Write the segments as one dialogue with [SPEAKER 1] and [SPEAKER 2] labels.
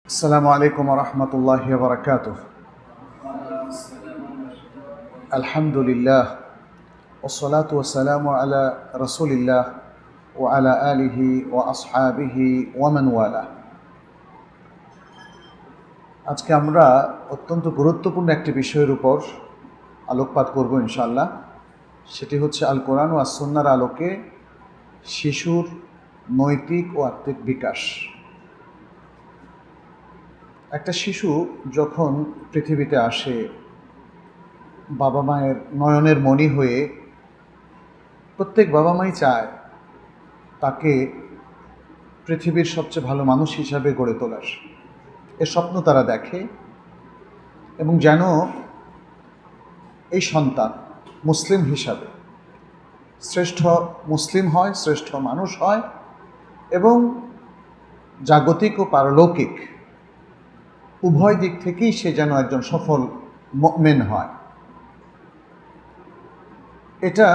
[SPEAKER 1] السلام عليكم ورحمة الله وبركاته. الحمد لله والصلاة والسلام على رسول الله وعلى آله وأصحابه ومن والاه. আজকে আমরা অত্যন্ত গুরুত্বপূর্ণ একটি বিষয়ের উপর আলোকপাত করব ইনশাআল্লাহ। সেটি হচ্ছে আল কোরআন ও সুন্নাহর আলোকে শিশুর নৈতিক ও আত্মিক বিকাশ। একটা শিশু যখন পৃথিবীতে আসে বাবা মায়ের নয়নের মণি হয়ে, প্রত্যেক বাবা মাই চায় তাকে পৃথিবীর সবচেয়ে ভালো মানুষ হিসাবে গড়ে তোলার এ স্বপ্ন তারা দেখে, এবং যেন এই সন্তান মুসলিম হিসাবে শ্রেষ্ঠ মুসলিম হয়, শ্রেষ্ঠ মানুষ হয়, এবং জাগতিক ও পারলৌকিক উভয় দিক থেকেই সে যেন একজন সফল মুমিন হয়। এটা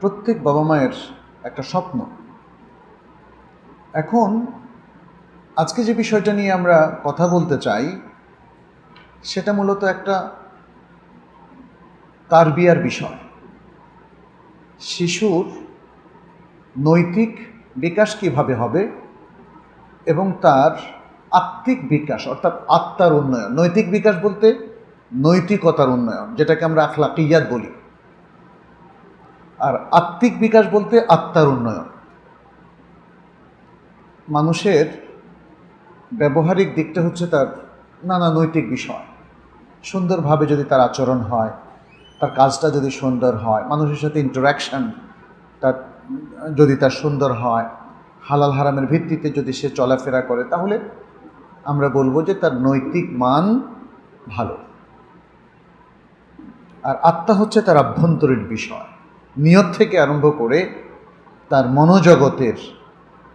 [SPEAKER 1] প্রত্যেক বাবা মায়ের একটা স্বপ্ন। এখন আজকে যে বিষয়টা নিয়ে আমরা কথা বলতে চাই সেটা মূলত একটা তারবিয়ার বিষয়। শিশুর নৈতিক বিকাশ কিভাবে হবে এবং তার আত্মিক বিকাশ অর্থাৎ আত্মার উন্নয়ন। নৈতিক বিকাশ বলতে নৈতিকতার উন্নয়ন, যেটাকে আমরা আখলাকিয়াত বলি, আর আত্মিক বিকাশ বলতে আত্মার উন্নয়ন। মানুষের ব্যবহারিক দিকটা হচ্ছে তার নানা নৈতিক বিষয়। সুন্দরভাবে যদি তার আচরণ হয়, তার কাজটা যদি সুন্দর হয়, মানুষের সাথে ইন্টারাকশান তার যদি তার সুন্দর হয়, হালাল হারামের ভিত্তিতে যদি সে চলাফেরা করে, তাহলে আমরা বলবো যে তার নৈতিক মান ভালো। আর আত্মা হচ্ছে তার আভ্যন্তরীণ বিষয়, নিয়ত থেকে আরম্ভ করে তার মনোজগতের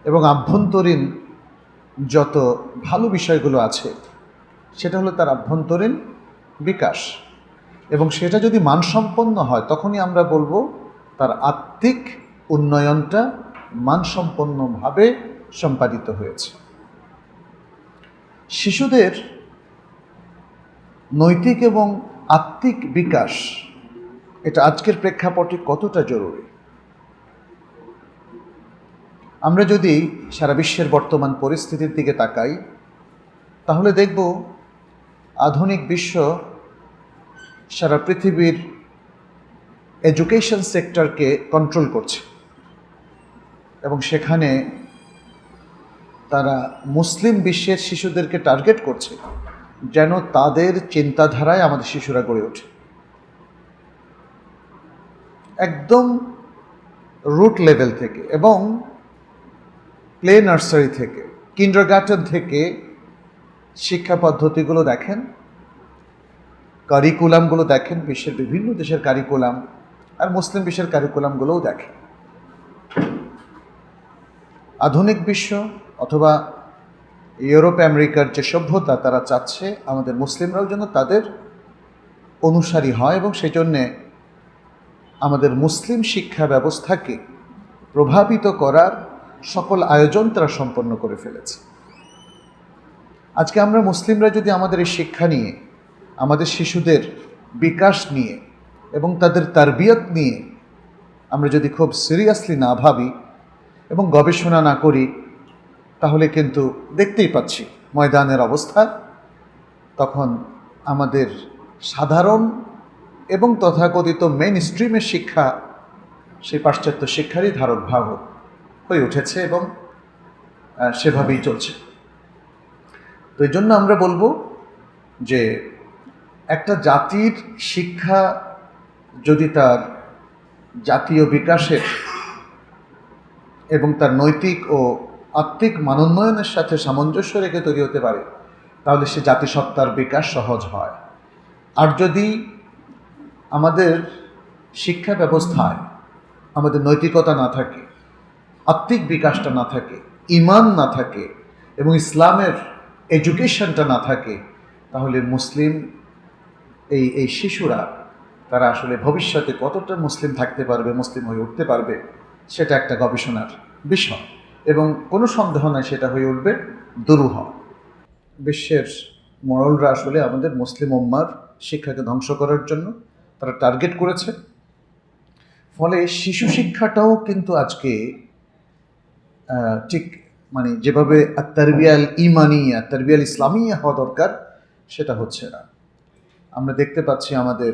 [SPEAKER 1] এবং আভ্যন্তরীণ যত ভালো বিষয়গুলো আছে সেটা হলো তার আভ্যন্তরীণ বিকাশ। এবং সেটা যদি মানসম্পন্ন হয় তখনই আমরা বলবো তার আত্মিক উন্নয়নটা মানসম্পন্নভাবে সম্পাদিত হয়েছে। শিশুদের নৈতিক এবং আত্মিক বিকাশ এটা আজকের প্রেক্ষাপটে কতটা জরুরি। আমরা যদি সারা বিশ্বের বর্তমান পরিস্থিতির দিকে তাকাই তাহলে দেখব আধুনিক বিশ্ব সারা পৃথিবীর এডুকেশন সেক্টরকে কন্ট্রোল করছে, এবং সেখানে তারা মুসলিম বিশ্বের শিশুদেরকে টার্গেট করছে যেন তাদের চিন্তাধারায় আমাদের শিশুরা গড়ে ওঠে। একদম রুট লেভেল থেকে এবং প্লে নার্সারি থেকে, কিন্ডারগার্টেন থেকে শিক্ষা পদ্ধতিগুলো দেখেন, কারিকুলামগুলো দেখেন, বিশ্বের বিভিন্ন দেশের কারিকুলাম আর মুসলিম বিশ্বের কারিকুলামগুলোও দেখেন। আধুনিক বিশ্ব অথবা ইউরোপ আমেরিকার যে সভ্যতা, তারা চাচ্ছে আমাদের মুসলিমরাও যেন তাদের অনুসারী হয়, এবং সেই জন্যে আমাদের মুসলিম শিক্ষা ব্যবস্থাকে প্রভাবিত করার সকল আয়োজন তারা সম্পন্ন করে ফেলেছে। আজকে আমরা মুসলিমরা যদি আমাদের এই শিক্ষা নিয়ে, আমাদের শিশুদের বিকাশ নিয়ে এবং তাদের তারবিয়ত নিয়ে আমরা যদি খুব সিরিয়াসলি না ভাবি এবং গবেষণা না করি, তাহলে কিন্তু দেখতেই পাচ্ছি ময়দানের অবস্থা। তখন আমাদের সাধারণ এবং তথাকথিত মেইন স্ট্রিমের শিক্ষা সেই পাশ্চাত্য শিক্ষারই ধারকভাগ হয়ে উঠেছে এবং সেভাবেই চলছে। তো এই জন্য আমরা বলবো যে একটা জাতির শিক্ষা যদি তার জাতীয় বিকাশের এবং তার নৈতিক ও আত্মিক মানোন্নয়নের সাথে সামঞ্জস্য রেখে তৈরি হতে পারে, তাহলে সে জাতিসত্তার বিকাশ সহজ হয়। আর যদি আমাদের শিক্ষা ব্যবস্থায় আমাদের নৈতিকতা না থাকে, আত্মিক বিকাশটা না থাকে, ঈমান না থাকে এবং ইসলামের এডুকেশনটা না থাকে, তাহলে মুসলিম এই শিশুরা তারা আসলে ভবিষ্যতে কতটা মুসলিম থাকতে পারবে, মুসলিম হয়ে উঠতে পারবে, সেটা একটা গবেষণার বিষয়, এবং কোনো সন্দেহ নাই সেটা হয়ে উঠবে দুরূহ। বিশ্বের মোড়লরা আসলে আমাদের মুসলিম উম্মার শিক্ষাকে ধ্বংস করার জন্য তারা টার্গেট করেছে। ফলে শিশু শিক্ষাটাও কিন্তু আজকে ঠিক মানে যেভাবে আত-তারবিয়াল ঈমানিয়া, তারবিয়াল ইসলামিয়া হওয়া দরকার সেটা হচ্ছে না। আমরা দেখতে পাচ্ছি আমাদের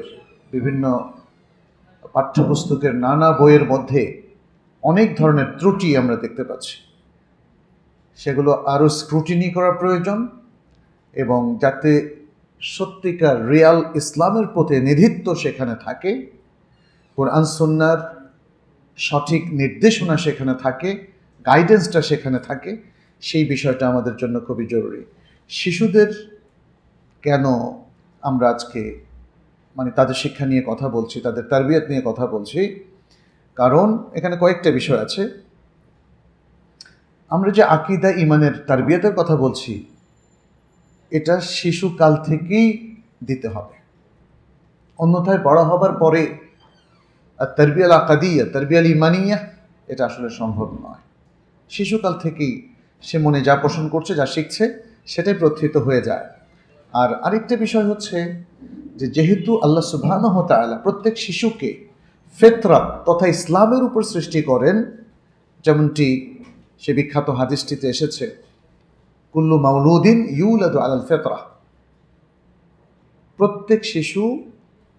[SPEAKER 1] বিভিন্ন পাঠ্যপুস্তকের নানা বইয়ের মধ্যে অনেক ধরনের ত্রুটি আমরা দেখতে পাচ্ছি। সেগুলো আরও স্ক্রুটিনি করা প্রয়োজন, এবং যাতে সত্যিকার রিয়াল ইসলামের প্রতিনিধিত্ব সেখানে থাকে, কোরআন সুন্নাহর সঠিক নির্দেশনা সেখানে থাকে, গাইডেন্সটা সেখানে থাকে, সেই বিষয়টা আমাদের জন্য খুবই জরুরি। শিশুদের কেন আমরা আজকে মানে তাদের শিক্ষা নিয়ে কথা বলছি, তাদের তারবিয়াত নিয়ে কথা বলছি, কারণ এখানে কয়েকটা বিষয় আছে। আমরা যে আকীদা ঈমানের তারবিয়াতের কথা বলছি, এটা শিশুকাল থেকেই দিতে হবে। অন্যথায় বড় হবার পরে আর তারবিয়াল আকাদিয়া, তারবিয়াল ঈমানিয়া এটা আসলে সম্ভব নয়। শিশুকাল থেকেই সে মনে যা পোষণ করছে, যা শিখছে, সেটাই প্রথিত হয়ে যায়। আর আরেকটা বিষয় হচ্ছে যে যেহেতু আল্লাহ সুবহানাহু ওয়া তাআলা প্রত্যেক শিশুকে ফিতরাত তথা ইসলামের উপর সৃষ্টি করেন, যেমনটি সে বিখ্যাত হাদিসটিতে এসেছে, কুল্লু মাউলুদিন ইউলাদু আলাল ফিতরাহ, প্রত্যেক শিশু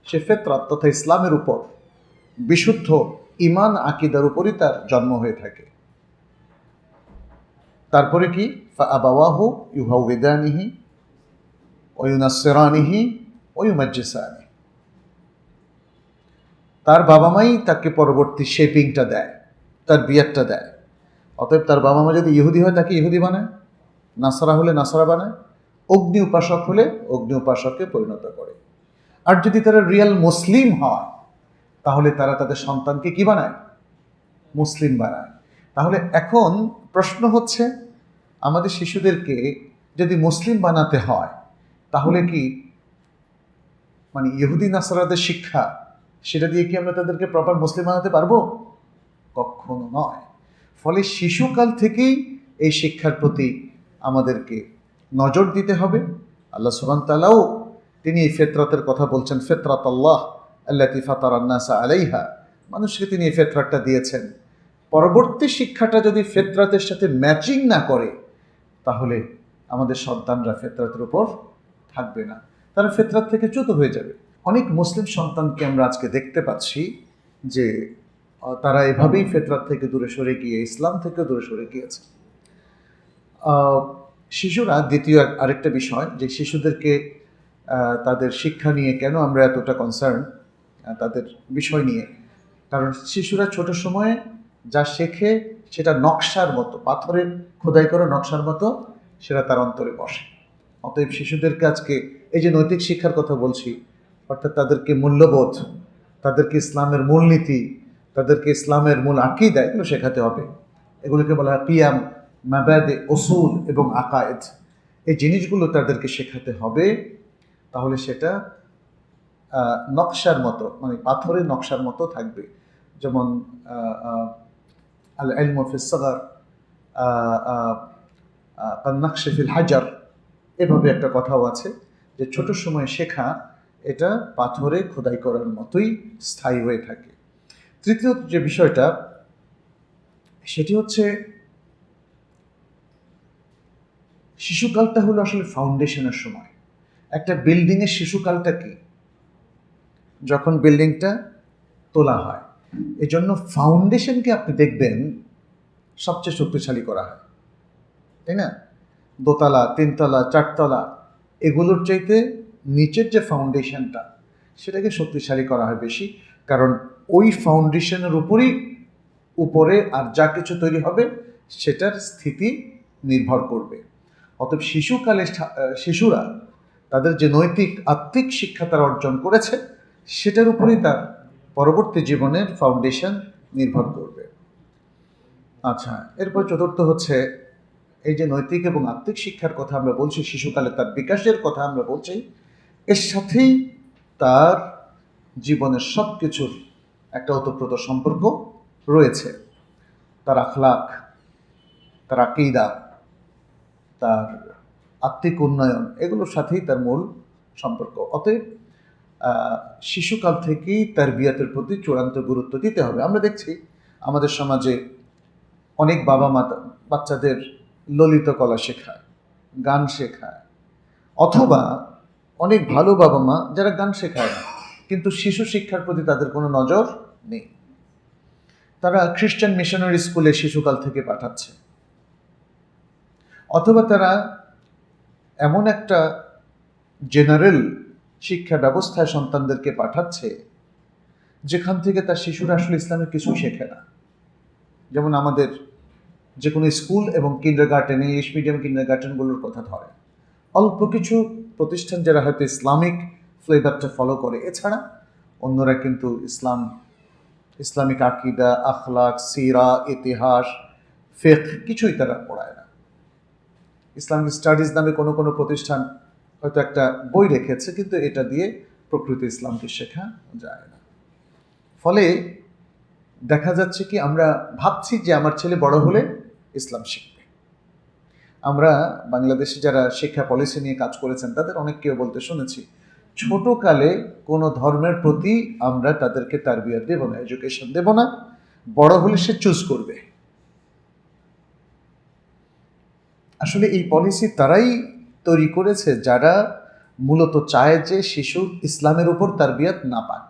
[SPEAKER 1] সে ফিতরাত তথা ইসলামের উপর বিশুদ্ধ ঈমান আকীদার উপরই তার জন্ম হয়ে থাকে। তারপরে কি ফাআবাওয়াহু ইউহাউবিদানিহি ওয়া ইউনাসসিরানিহি ওয়া ইউমাজ্জিসানিহি, তার বাবা মাই তাকে পরবর্তী শেপিংটা দেয়, তার বিয়ারটা দেয়। অতএব তার বাবা মা যদি ইহুদি হয় তাকে ইহুদি বানায়, নাসারা হলে নাসারা বানায়, অগ্নি উপাসক হলে অগ্নি উপাসককে পরিণত করে। আর যদি তারা রিয়াল মুসলিম হয় তাহলে তারা তাদের সন্তানকে কি বানায়? মুসলিম বানায়। তাহলে এখন প্রশ্ন হচ্ছে, আমাদের শিশুদেরকে যদি মুসলিম বানাতে হয় তাহলে কি মানে ইহুদি নাসারাদের শিক্ষা সেটা দিয়ে কি আমরা তাদেরকে প্রপার মুসলিম বানাতে পারবো? কখনো নয়। ফলে শিশুকাল থেকেই এই শিক্ষার প্রতি আমাদেরকে নজর দিতে হবে। আল্লাহ সুবহানাহু ওয়া তাআলাও তিনি এই ফিতরাতের কথা বলছেন, ফিতরাতাল্লাহ আল্লাতী ফাতারান নাসা আলাইহা, মানুষকে তিনি এই ফিতরাতটা দিয়েছেন। পরবর্তী শিক্ষাটা যদি ফিতরাতের সাথে ম্যাচিং না করে তাহলে আমাদের সন্তানরা ফিতরাতের উপর থাকবে না, তারা ফিতরাত থেকে চ্যুত হয়ে যাবে। অনেক মুসলিম সন্তানকে আমরা আজকে দেখতে পাচ্ছি যে তারা এভাবেই ফিতরাত থেকে দূরে সরে গিয়ে ইসলাম থেকে দূরে সরে গিয়েছে। শিশুরা দ্বিতীয় আরেকটা বিষয়, যে শিশুদেরকে তাদের শিক্ষা নিয়ে কেন আমরা এতটা কনসার্ন তাদের বিষয় নিয়ে, কারণ শিশুরা ছোট সময়ে যা শেখে সেটা নকশার মতো, পাথরের খোদাই করা নকশার মতো সেটা তার অন্তরে বসে। অতএব শিশুদেরকে আজকে এই যে নৈতিক শিক্ষার কথা বলছি, অর্থাৎ তাদেরকে মূল্যবোধ, তাদেরকে ইসলামের মূলনীতি, তাদেরকে ইসলামের মূল আকীদা, এগুলো শেখাতে হবে। এগুলোকে বলা হয় কিয়াম, মাবাদে, উসুল এবং আকায়েদ। এই জিনিসগুলো তাদেরকে শেখাতে হবে। তাহলে সেটা নকশার মতো, মানে পাথরের নকশার মতো থাকবে। যেমন আল ইলমু ফিস সাগর কান নাকশি ফিল হাজার, এভাবে একটা কথাও আছে যে ছোট সময়ে শেখা এটা পাথরে খোদাই করার মতোই স্থায়ী হয়ে থাকে। তৃতীয় যে বিষয়টা সেটি হচ্ছে শিশুকালটা হলো আসলে ফাউন্ডেশনের সময়। একটা বিল্ডিংয়ের শিশুকালটা কি? যখন বিল্ডিংটা তোলা হয়। এই জন্য ফাউন্ডেশনকে আপনি দেখবেন সবচেয়ে শক্তিশালী করা হয়, তাই না? দোতলা, তিনতলা, চারতলা এগুলোর চাইতে নিচের যে ফাউন্ডেশনটা সেটাকে শক্তিশালী করা হয় বেশি, কারণ ওই ফাউন্ডেশনের উপরে আর যা কিছু তৈরি হবে সেটার স্থিতি নির্ভর করবে। অতএব শিশুকালে শিশুরা তাদের যে নৈতিক আত্মিক শিক্ষা তারা অর্জন করেছে সেটার উপরেই তার পরবর্তী জীবনের ফাউন্ডেশন নির্ভর করবে। আচ্ছা, এরপর চতুর্থ হচ্ছে এই যে নৈতিক এবং আত্মিক শিক্ষার কথা আমরা বলছি, শিশুকালে তার বিকাশের কথা আমরা বলছি, এর সাথেই তার জীবনের সব কিছুর একটা ওতপ্রোত সম্পর্ক রয়েছে। তার আখলাক, তার আকীদা, তার আত্মিক উন্নয়ন, এগুলোর সাথেই তার মূল সম্পর্ক। অতএব শিশুকাল থেকেই তারবিয়াতের প্রতি চূড়ান্ত গুরুত্ব দিতে হবে। আমরা দেখছি আমাদের সমাজে অনেক বাবা মা বাচ্চাদের ললিত কলা শেখায়, গান শেখায়, অথবা অনেক ভালো বাবা মা যারা গান শেখায় না, কিন্তু শিশু শিক্ষার প্রতি তাদের কোনো নজর নেই। তারা খ্রিস্টান মিশনারি স্কুলে শিশুকাল থেকে পাঠাচ্ছে, অথবা তারা এমন একটা জেনারেল শিক্ষা ব্যবস্থায় সন্তানদেরকে পাঠাচ্ছে যেখান থেকে তার শিশুরা আসলে ইসলামের কিছু শেখে না। যেমন আমাদের যে কোনো স্কুল এবং কিন্ডারগার্টেন, ইংলিশ মিডিয়াম কিন্ডারগার্টেনগুলোর কথা ধরে, অল্প কিছু প্রতিষ্ঠান যারা হয়তো ইসলামিক ফ্লেভারটা ফলো করে, এছাড়া অন্যরা কিন্তু ইসলামিক আকিদা, আখলাক, সিরা, ইতিহাস, ফিকহ কিছুই তারা পড়ায় না। ইসলামিক স্টাডিজ নামে কোনো কোনো প্রতিষ্ঠান হয়তো একটা বই রেখেছে, কিন্তু এটা দিয়ে প্রকৃত ইসলামকে শেখা যায় না। ফলে দেখা যাচ্ছে কি, আমরা ভাবছি যে আমার ছেলে বড় হলে ইসলাম শিখবে। আমরা বাংলাদেশে যারা শিক্ষা পলিসি নিয়ে কাজ করেছেন তাদের অনেককেও বলতে শুনেছি, ছোটকালে কোনো ধর্মের প্রতি আমরা তাদেরকে তারবিয়ত দেব না, এডুকেশন দেব না, বড় হলে সে চুজ করবে। আসলে এই পলিসি তারাই তৈরি করেছে যারা মূলত চায় যে শিশু ইসলামের উপর তারবিয়ত না পাক।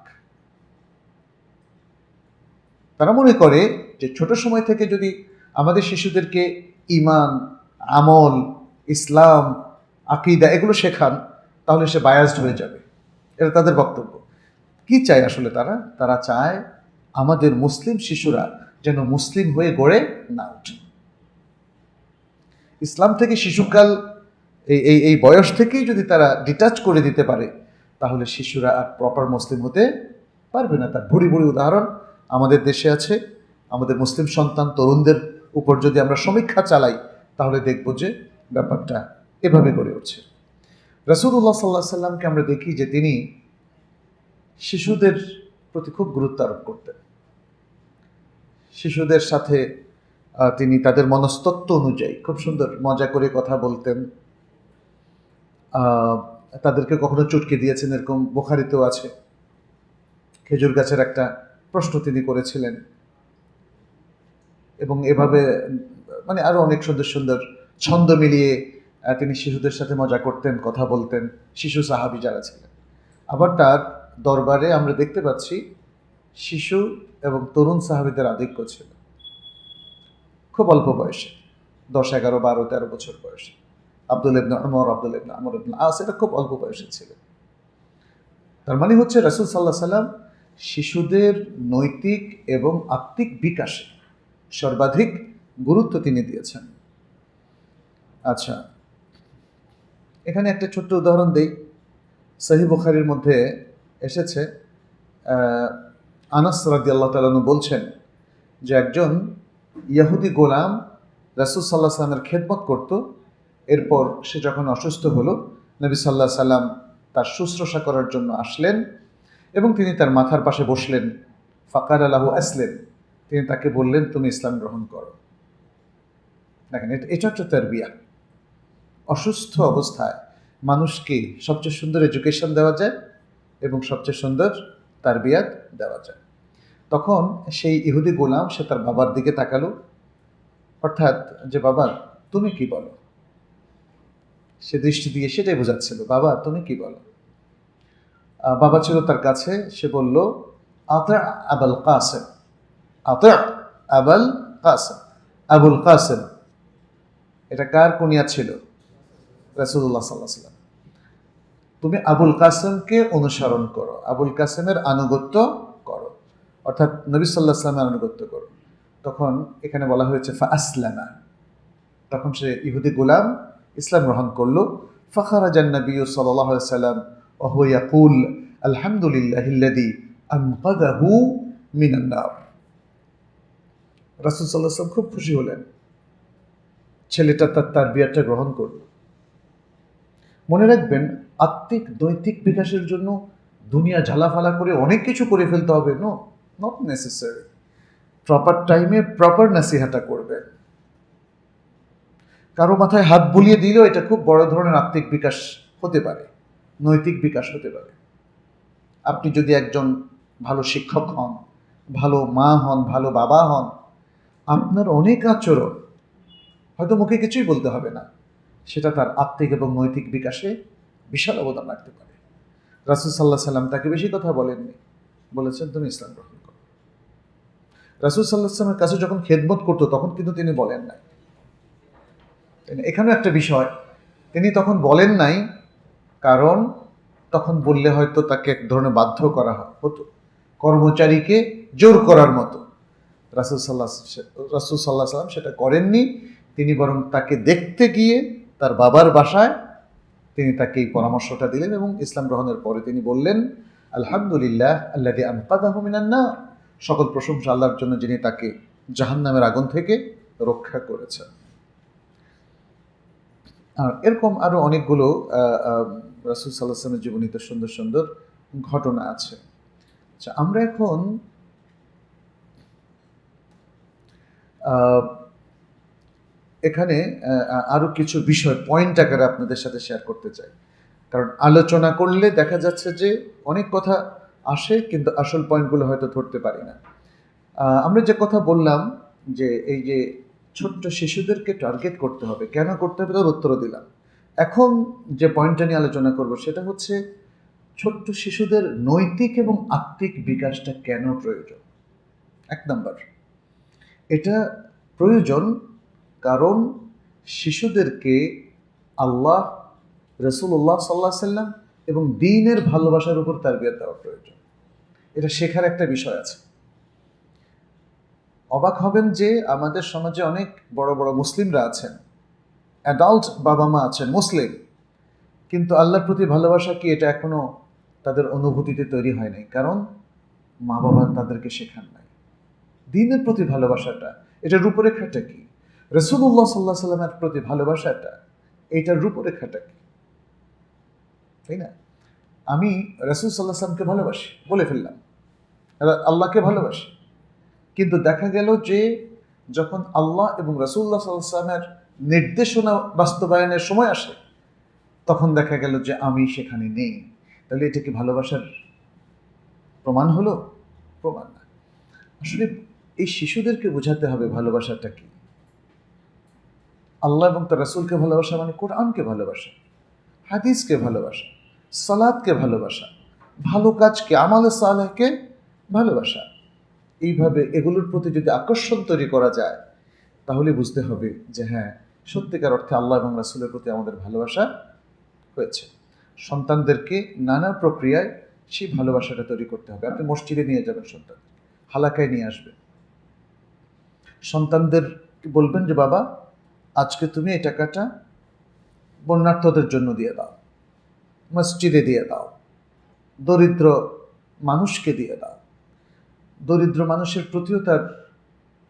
[SPEAKER 1] তারা মনে করে যে ছোট সময় থেকে যদি আমাদের শিশুদেরকে ঈমান, আমল, ইসলাম, আকীদা এগুলো শেখান তাহলে সে বায়াসড হয়ে যাবে। এটা তাদের বক্তব্য। কি চায় আসলে তারা চায় আমাদের মুসলিম শিশুরা যেন মুসলিম হয়ে গড়ে না ওঠে। ইসলাম থেকে শিশুকাল এই বয়স থেকেই যদি তারা ডিটাচ করে দিতে পারে তাহলে শিশুরা আর প্রপার মুসলিম হতে পারবে না। তার ভুরি ভুরি উদাহরণ আমাদের দেশে আছে। আমাদের মুসলিম সন্তান তরুণদের উপর যদি আমরা সমীক্ষা চালাই তাহলে দেখব যে ব্যাপারটা এভাবে গড়ে উঠছে। রাসূলুল্লাহ সাল্লাল্লাহু আলাইহি সাল্লামকে আমরা দেখি যে তিনি শিশুদের প্রতি খুব গুরুত্ব আরোপ করতেন। শিশুদের সাথে তিনি তাদের মনস্তত্ত্ব অনুযায়ী খুব সুন্দর মজা করে কথা বলতেন। তাদেরকে কখনো চটকে দিয়েছেন, এরকম বুখারীতেও আছে। খেজুর গাছের একটা প্রশ্ন তিনি করেছিলেন, এবং এভাবে মানে আরো অনেক সুন্দর সুন্দর ছন্দ মিলিয়ে তিনি শিশুদের সাথে মজা করতেন, কথা বলতেন, শিশু সাহাবী যারা ছিলেন। আবার তার দরবারে আমরা দেখতে পাচ্ছি শিশু এবং তরুণ সাহাবীদের আধিক্য ছিল। খুব অল্প বয়সে, 10, 11, 12, 13 বছর বয়সে আব্দুল্লাহ ইবনে উমর, আব্দুল্লাহ ইবনে আমর ইবনে আস, এটা খুব অল্প বয়সে ছিল। তার মানে হচ্ছে রাসূল সাল্লাল্লাহু আলাইহি সাল্লাম শিশুদের নৈতিক এবং আত্মিক বিকাশে সর্বাধিক গুরুত্ব তিনি দিয়েছেন। আচ্ছা, এখানে একটা ছোট্ট উদাহরণ দেই। সহিহ বুখারীর মধ্যে এসেছে, আনাস রাদিয়াল্লাহু তাআলা আনহু বলছেন যে একজন ইহুদি গোলাম রাসূল সাল্লাল্লাহু আলাইহি সাল্লামের খেদমত করত। এরপর সে যখন অসুস্থ হলো, নবী সাল্লাল্লাহু আলাইহি সাল্লাম তার শুশ্রূষা করার জন্য আসলেন এবং তিনি তার মাথার পাশে বসলেন। ফাকারা লাহু আসলিম, তিনি তাকে বললেন তুমি ইসলাম গ্রহণ করো। দেখেন, এটা হচ্ছে তারবিয়া। অসুস্থ অবস্থায় মানুষকে সবচেয়ে সুন্দর এডুকেশন দেওয়া যায় এবং সবচেয়ে সুন্দর তারবিয়াত দেওয়া যায়। তখন সেই ইহুদি গোলাম সে তার বাবার দিকে তাকালো, অর্থাৎ যে বাবা তুমি কি বলো, সে দৃষ্টি দিয়ে সেটাই বোঝাচ্ছিল, বাবা তুমি কি বলো। বাবা ছিল তার কাছে, সে বলল আতা আবুল কাসেম, আতা আবুল কাসেম, আবুল কাসেম। এটা কার কুনিয়া ছিল? রাসূলুল্লাহ সাল্লাল্লাহু আলাইহি ওয়াসাল্লাম। তুমি আবুল কাসেমকে অনুসরণ করো, আবুল কাসেমের আনুগত্য করো, অর্থাৎ নবী সাল্লাল্লাহু আলাইহি ওয়াসাল্লামের আনুগত্য করো। তখন এখানে বলা হয়েছে ফা আসলামা, তখন সে ইহুদি গোলাম ইসলাম গ্রহণ করলো। ফাখারাজান নবী সাল্লাল্লাহু আলাইহি ওয়াসাল্লাম ওয়া হুয়া ইয়াকুল আলহামদুলিল্লাহিল্লাযী আনকাযাহু মিনান নার। রাসূল সাল্লাল্লাহু আলাইহি ওয়াসাল্লাম খুব খুশি হলেন, ছেলেটা তার তারবিয়াতটা গ্রহণ করল। মনে রাখবেন, আত্মিক নৈতিক বিকাশের জন্য দুনিয়া ঝালাফালা করে অনেক কিছু করে ফেলতে হবে, নট নেসেসারি। প্রপার টাইমে প্রপার নাসিহাটা করবেন। কারো মাথায় হাত বুলিয়ে দিলেও এটা খুব বড় ধরনের আত্মিক বিকাশ হতে পারে, নৈতিক বিকাশ হতে পারে। আপনি যদি একজন ভালো শিক্ষক হন, ভালো মা হন, ভালো বাবা হন, আপনার অনেক আচরণ, হয়তো মুখে কিছুই বলতে হবে না, সেটা তার আত্মিক এবং নৈতিক বিকাশে বিশাল অবদান রাখতে পারে। রাসূল সাল্লাল্লাহু আলাইহি সাল্লাম তাকে বেশি কথা বলেননি, বলেছেন তুমি ইসলাম গ্রহণ করো। রাসূল সাল্লাল্লাহু আলাইহি সাল্লামের কাছে যখন খেদমত করতো তখন কিন্তু তিনি বলেন নাই। এখানেও একটা বিষয়, তিনি তখন বলেন নাই, কারণ তখন বললে হয়তো তাকে এক ধরনের বাধ্য করা হতো, কর্মচারীকে জোর করার মতো। রাসূল সাল্লাল্লাহু সাল্লাম সেটা করেননি। তিনি বরং তাকে দেখতে গিয়ে তার বাবার বাসায় তিনি তাকে এই পরামর্শটা দিলেন এবং ইসলাম গ্রহণের পরে তিনি বললেন, আলহামদুলিল্লাহ আল্লাযী আনকাযাহু মিনান নার, সকল প্রশংসা আল্লাহর জন্য যিনি তাকে জাহান্নামের আগুন থেকে রক্ষা করেছেন। আর এরকম আরো অনেকগুলো রাসূল সাল্লাল্লাহু আলাইহি ওয়াসাল্লামের জীবনীতে সুন্দর সুন্দর ঘটনা আছে। আচ্ছা, আমরা এখন এখানে আরো কিছু বিষয় পয়েন্ট আকারে আপনাদের সাথে শেয়ার করতে চাই, কারণ আলোচনা করলে দেখা যাচ্ছে যে অনেক কথা আসে কিন্তু আসল পয়েন্টগুলো হয়তো ধরতে পারি না। আমরা যে কথা বললাম যে এই যে ছোট্ট শিশুদেরকে টার্গেট করতে হবে, কেন করতে হবে তার উত্তরও দিলাম। এখন যে পয়েন্টটা নিয়ে আলোচনা করব সেটা হচ্ছে ছোট্ট শিশুদের নৈতিক এবং আত্মিক বিকাশটা কেন প্রয়োজন। এক নাম্বার, এটা প্রয়োজন কারণ শিশুদেরকে আল্লাহ, রাসূলুল্লাহ সাল্লাল্লাহু আলাইহি সাল্লাম এবং দ্বীনের ভালোবাসার উপর তারবিয়ত দেওয়া প্রয়োজন। এটা শেখার একটা বিষয় আছে। অবাক হবেন যে আমাদের সমাজে অনেক বড় বড় মুসলিমরা আছেন, অ্যাডাল্ট বাবা মা আছেন মুসলিম, কিন্তু আল্লাহর প্রতি ভালোবাসা কি এটা এখনো তাদের অনুভূতিতে তৈরি হয় নাই, কারণ মা বাবা তাদেরকে শেখান নাই। দ্বীনের প্রতি ভালোবাসাটা, এটার রূপরেখাটা কি? রাসূলুল্লাহ সাল্লাল্লাহু আলাইহি সাল্লামের প্রতি ভালোবাসাটা, এইটার রূপরেখাটা কি? তাই না? আমি রাসূল সাল্লাল্লাহু আলাইহি সাল্লামকে ভালোবাসি বলে ফেললাম, আল্লাহকে ভালোবাসি, কিন্তু দেখা গেল যে যখন আল্লাহ এবং রাসূলুল্লাহ সাল্লাল্লাহু আলাইহি সাল্লামের নির্দেশনা বাস্তবায়নের সময় আসে তখন দেখা গেল যে আমি সেখানে নেই। তাহলে এটা কি ভালোবাসার প্রমাণ হলো? প্রমাণ না। আসলে এই শিশুদেরকে বোঝাতে হবে ভালোবাসাটা কি। আল্লাহ এবং তার রাসূলকে ভালোবাসা মানে কোরআনকে ভালোবাসা, হাদিসকে ভালোবাসা, সালাতকে ভালোবাসা, ভালো কাজকে, আমালে সালেহকে ভালোবাসা। এইভাবে এগুলোর প্রতি যদি আকর্ষণ তৈরি করা যায় তাহলে বুঝতে হবে যে হ্যাঁ, সত্যিকার অর্থে আল্লাহ এবং রাসূলের প্রতি আমাদের ভালোবাসা হয়েছে। সন্তানদেরকে নানা প্রক্রিয়ায় সেই ভালোবাসাটা তৈরি করতে হবে। আপনি মসজিদে নিয়ে যাবেন সন্তান, হালাকায় নিয়ে আসবেন, সন্তানদের বলবেন যে বাবা আজকে তুমি এই টাকাটা বন্যার্থদের জন্য দিয়ে দাও, মসজিদে দিয়ে দাও, দরিদ্র মানুষকে দিয়ে দাও। দরিদ্র মানুষের প্রতিও তার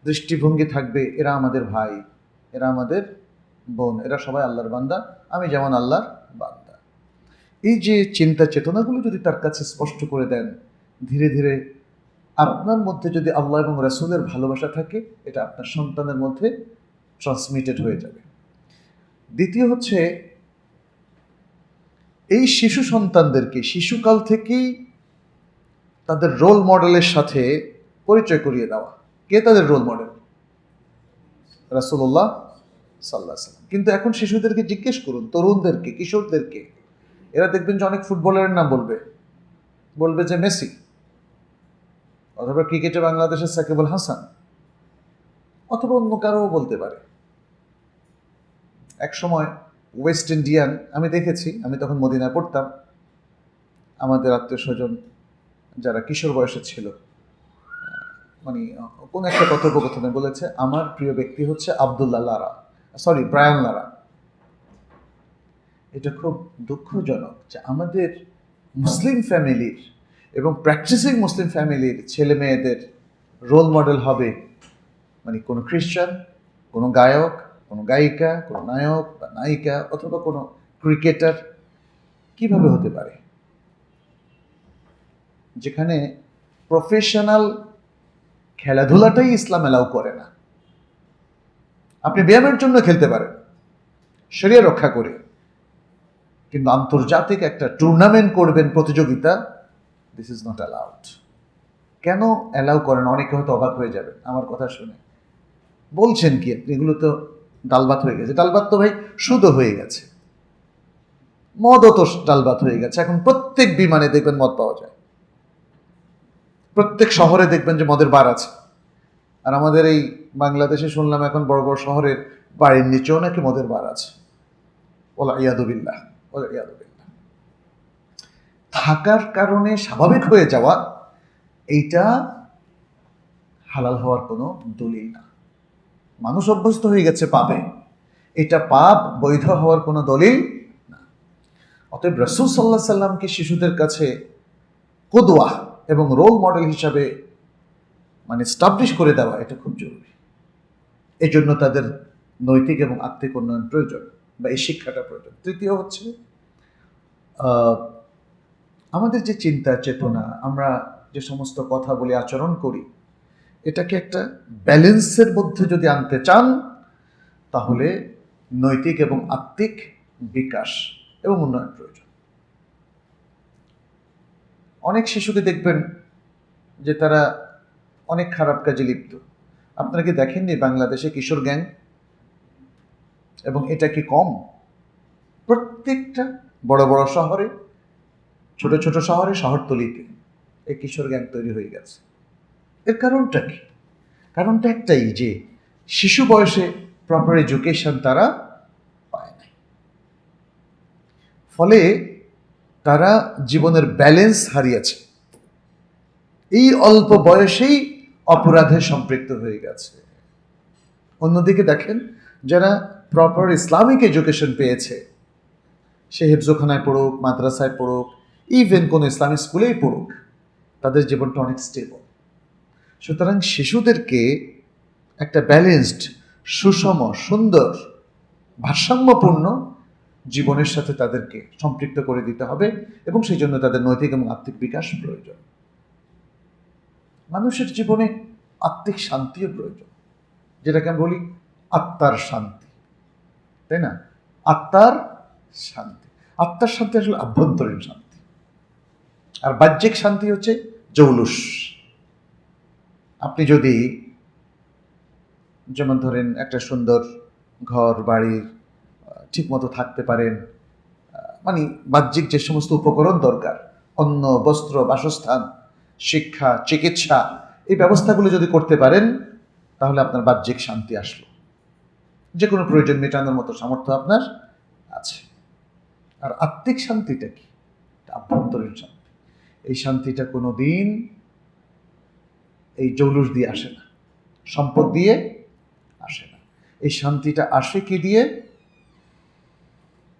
[SPEAKER 1] দৃষ্টিভঙ্গি থাকবে এরা আমাদের ভাই, এরা আমাদের বোন, এরা সবাই আল্লাহর বান্দা, আমি যেমন আল্লাহর বান্দা। এই যে চিন্তা চেতনাগুলো যদি তার কাছে স্পষ্ট করে দেন, ধীরে ধীরে আপনার মধ্যে যদি আল্লাহ এবং রাসূলের ভালোবাসা থাকে এটা আপনার সন্তানের মধ্যে ট্রান্সমিটেড হয়ে যাবে। দ্বিতীয় হচ্ছে এই শিশু সন্তানদেরকে শিশুকাল থেকেই তাদের রোল মডেলের সাথে পরিচয় করিয়ে দেওয়া। কে তাদের রোল মডেল? রাসূলুল্লাহ সাল্লাল্লাহু আলাইহি ওয়াসাল্লাম। কিন্তু এখন শিশুদেরকে জিজ্ঞেস করুন, তরুণদেরকে, কিশোরদেরকে, এরা দেখবেন যে অনেক ফুটবলারের নাম বলবে যে মেসি, অথবা ক্রিকেটে বাংলাদেশের সাকিব আল হাসান, অথবা অন্য কারো বলতে পারে। এক সময় ওয়েস্ট ইন্ডিয়ান আমি দেখেছি, আমি তখন মদিনায় পড়তাম, আমাদের আত্মীয় স্বজন যারা কিশোর বয়সে ছিল, মানে কোন একটা কথোপকথনে বলেছে আমার প্রিয় ব্যক্তি হচ্ছে ব্রায়ান লারা। এটা খুব দুঃখজনক যে আমাদের মুসলিম ফ্যামিলির এবং প্র্যাকটিসিং মুসলিম ফ্যামিলির ছেলে মেয়েদের রোল মডেল হবে মানে কোনো খ্রিস্টান, কোনো গায়ক, কোনো গায়িকা, কোনো নায়ক বা নায়িকা, অথবা কোনো ক্রিকেটার। কিভাবে হতে পারে? যেখানে প্রফেশনাল খেলাধুলাটাই ইসলাম এলাও করে না। আপনি ব্যায়ামের জন্য খেলতে পারেন, শরিয়া রক্ষা করে, কিন্তু আন্তর্জাতিক একটা টুর্নামেন্ট করবেন, প্রতিযোগিতা, দিস ইজ নট অ্যালাউড। কেন অ্যালাউ করেন? অনেকে হয়তো অবাক হয়ে যাবেন আমার কথা শুনে। বলছেন কি আপনি? এগুলো তো ডালভাত হয়ে গেছে। ডালভাত তো ভাই সুদও হয়ে গেছে, মদও তো ডালভাত হয়ে গেছে। এখন প্রত্যেক বিমানে দেখবেন মদ পাওয়া যায়, প্রত্যেক শহরে দেখবেন যে মদের বার আছে। আর আমাদের এই বাংলাদেশে শুনলাম এখন বড় বড় শহরের বাড়ির নিচেও নাকি মদের বার আছে। ওলা ইয়াদুবিল্লাহ, ওলা ইয়াদুবিল্লাহ। থাকার কারণে স্বাভাবিক হয়ে যাওয়া, এইটা হালাল হওয়ার কোনো দলিল না। মানুষ অভ্যস্ত হয়ে গেছে পাপে, এটা পাপ বৈধ হওয়ার কোনো দলিল না। অতএব রাসূল সাল্লাল্লাহু আলাইহি সাল্লামকে শিশুদের কাছে কুদওয়া এবং রোল মডেল হিসাবে স্টাবলিশ করে দেওয়া, এটা খুব জরুরি। এই জন্য তাদের নৈতিক এবং আত্মিক উন্নয়ন প্রয়োজন, বা এই শিক্ষাটা প্রয়োজন। তৃতীয় হচ্ছে আমাদের যে চিন্তা চেতনা, আমরা যে সমস্ত কথা বলি, আচরণ করি, এটাকে একটা ব্যালেন্সের মধ্যে যদি আনতে চান, তাহলে নৈতিক এবং আত্মিক বিকাশ এবং উন্নয়ন প্রয়োজন। অনেক শিশুকে দেখবেন যে তারা অনেক খারাপ কাজে লিপ্ত। আপনারা কি দেখেননি বাংলাদেশে কিশোর গ্যাং? এবং এটা কি কম? প্রত্যেকটা বড় বড় শহরে, ছোট ছোট শহরে, শহরতলিতে এই কিশোর গ্যাং তৈরি হয়ে গেছে। এর কারণটা কি? কারণটা একটাই, যে শিশু বয়সে প্রপার এডুকেশন তারা পায় নাই, ফলে তারা জীবনের ব্যালেন্স হারিয়েছে। এই অল্প বয়সেই অপরাধে সম্পৃক্ত হয়ে গেছে। অন্যদিকে দেখেন, যারা প্রপার ইসলামিক এডুকেশন পেয়েছে, সে হেফজোখানায় পড়ুক, মাদ্রাসায় পড়ুক, ইভেন কোনো ইসলামিক স্কুলেই পড়ুক, তাদের জীবনটা অনেক স্টেবল। সুতরাং শিশুদেরকে একটা ব্যালেন্সড, সুষম, সুন্দর, ভারসাম্যপূর্ণ জীবনের সাথে তাদেরকে সম্পৃক্ত করে দিতে হবে, এবং সেই জন্য তাদের নৈতিক এবং আত্মিক বিকাশ প্রয়োজন। মানুষের জীবনে আত্মিক শান্তিও প্রয়োজন, যেটাকে আমি বলি আত্মার শান্তি, তাই না? আত্মার শান্তি, আত্মার শান্তি আসলে আভ্যন্তরীণ শান্তি, আর বাহ্যিক শান্তি হচ্ছে জৌলুস। আপনি যদি, যেমন ধরেন, একটা সুন্দর ঘর বাড়ির ঠিক মতো থাকতে পারেন, বাহ্যিক যে সমস্ত উপকরণ দরকার, অন্ন, বস্ত্র, বাসস্থান, শিক্ষা, চিকিৎসা, এই ব্যবস্থাগুলো যদি করতে পারেন, তাহলে আপনার বাহ্যিক শান্তি আসলো, যে কোনো প্রয়োজন মেটানোর মতো সামর্থ্য আপনার আছে। আর আত্মিক শান্তিটা কি? আভ্যন্তরীণ শান্তি। এই শান্তিটা কোনো দিন এই জৌলুস দিয়ে আসে না, সম্পদ দিয়ে আসে না। এই শান্তিটা আসে কি দিয়ে?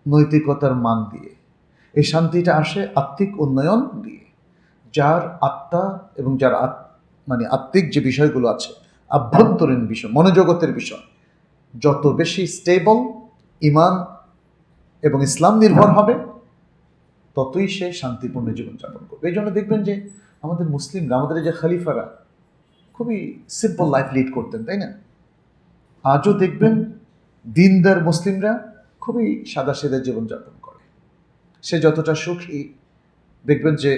[SPEAKER 1] নৈতিকতার মান দিয়ে। এই শান্তিটা আসে আত্মিক উন্নয়ন দিয়ে। যার আত্মা এবং যার আত্মিক যে বিষয়গুলো আছে, আভ্যন্তরীণ বিষয়, মনোজগতের বিষয় যত বেশি স্টেবল, ইমান এবং ইসলাম নির্ভর হবে, ততই সে শান্তিপূর্ণ জীবনযাপন করবে। এই জন্য দেখবেন যে আমাদের মুসলিমরা, আমাদের যে খলিফারা, খুবই সিম্পল লাইফ লিড করতেন, তাই না? আজও দেখবেন দিনদার মুসলিমরা খুবই সাদাসিধা জীবনযাপন করে। সে যতটা সুখী, দেখবেন যে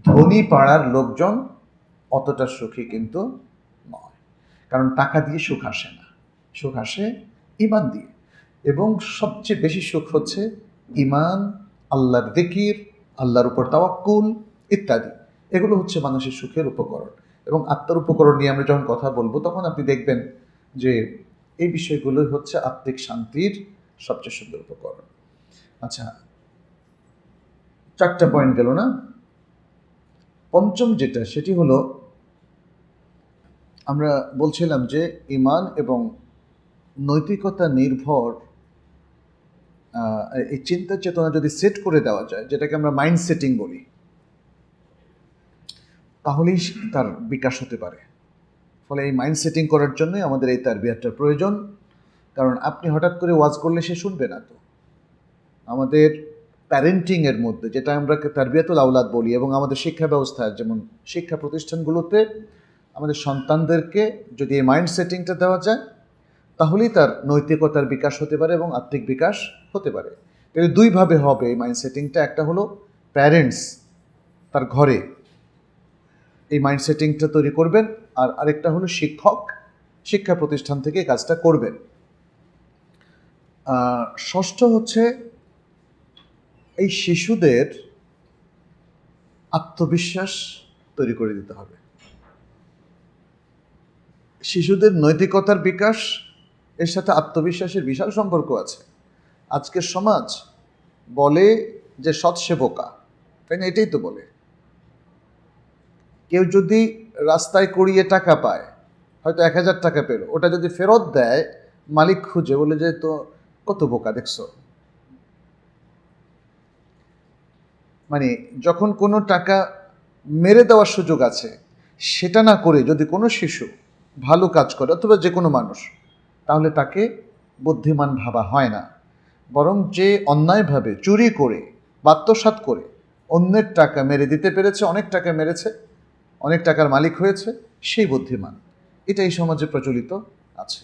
[SPEAKER 1] ধনী পাড়ার লোকজন অতটা সুখী কিন্তু নয়। কারণ টাকা দিয়ে সুখ আসে না, সুখ আসে ইমান দিয়ে। এবং সবচেয়ে বেশি সুখ হচ্ছে ইমান, আল্লাহর যিকির, আল্লাহর উপর তাওয়াক্কুল ইত্যাদি। এগুলো হচ্ছে মানুষের সুখের উপকরণ। এবং আত্মার উপকরণ নিয়ে আমরা যখন কথা বলবো, তখন আপনি দেখবেন যে এই বিষয়গুলোই হচ্ছে আত্মিক শান্তির সবচেয়ে সুন্দর উপকরণ। আচ্ছা, 4টা পয়েন্ট গেল না? পঞ্চম যেটা, সেটি হলো, আমরা বলছিলাম যে ইমান এবং নৈতিকতা নির্ভর এই চিন্তা চেতনা যদি সেট করে দেওয়া যায়, যেটাকে আমরা মাইন্ড সেটিং বলি, তাহলেই তার বিকাশ হতে পারে। ফলে এই মাইন্ড সেটিং করার জন্যই আমাদের এই তারবিয়াতটার প্রয়োজন। কারণ আপনি হঠাৎ করে ওয়াজ করলে সে শুনবে না। তো আমাদের প্যারেন্টিংয়ের মধ্যে, যেটা আমরা তারবিয়াতুল আওলাদ বলি, এবং আমাদের শিক্ষা ব্যবস্থায়, যেমন শিক্ষা প্রতিষ্ঠানগুলোতে আমাদের সন্তানদেরকে যদি এই মাইন্ড সেটিংটা দেওয়া যায়, তাহলেই তার নৈতিকতার বিকাশ হতে পারে এবং আত্মিক বিকাশ হতে পারে। তাহলে দুইভাবে হবে এই মাইন্ড সেটিংটা। একটা হলো প্যারেন্টস তার ঘরে এই মাইন্ড সেটিংটা তৈরি করবেন, আর আরেকটা হলো শিক্ষক শিক্ষা প্রতিষ্ঠান থেকে এই কাজটা করবেন। ষষ্ঠ হচ্ছে এই শিশুদের আত্মবিশ্বাস তৈরি করে দিতে হবে। শিশুদের নৈতিকতার বিকাশ এর সাথে আত্মবিশ্বাসের বিশাল সম্পর্ক আছে। আজকের সমাজ বলে যে সৎসেবকা, তাই না? এটাই তো বলে। কেউ যদি রাস্তায় কুড়িয়ে টাকা পায়, হয়তো 1000 টাকা পেল, ওটা যদি ফেরত দেয়, মালিক খুঁজে বলে যে তো কত বোকা দেখছো। মানে যখন কোনো টাকা মেরে দেওয়ার সুযোগ আছে সেটা না করে যদি কোনো শিশু ভালো কাজ করে অথবা যে কোনো মানুষ, তাহলে তাকে বুদ্ধিমান ভাবা হয় না। বরং যে অন্যায়ভাবে চুরি করে বা আত্মসাৎ করে অন্যের টাকা মেরে দিতে পেরেছে, অনেক টাকা মেরেছে, অনেক টাকার মালিক হয়েছে, সেই বুদ্ধিমান। এটা এই সমাজে প্রচলিত আছে।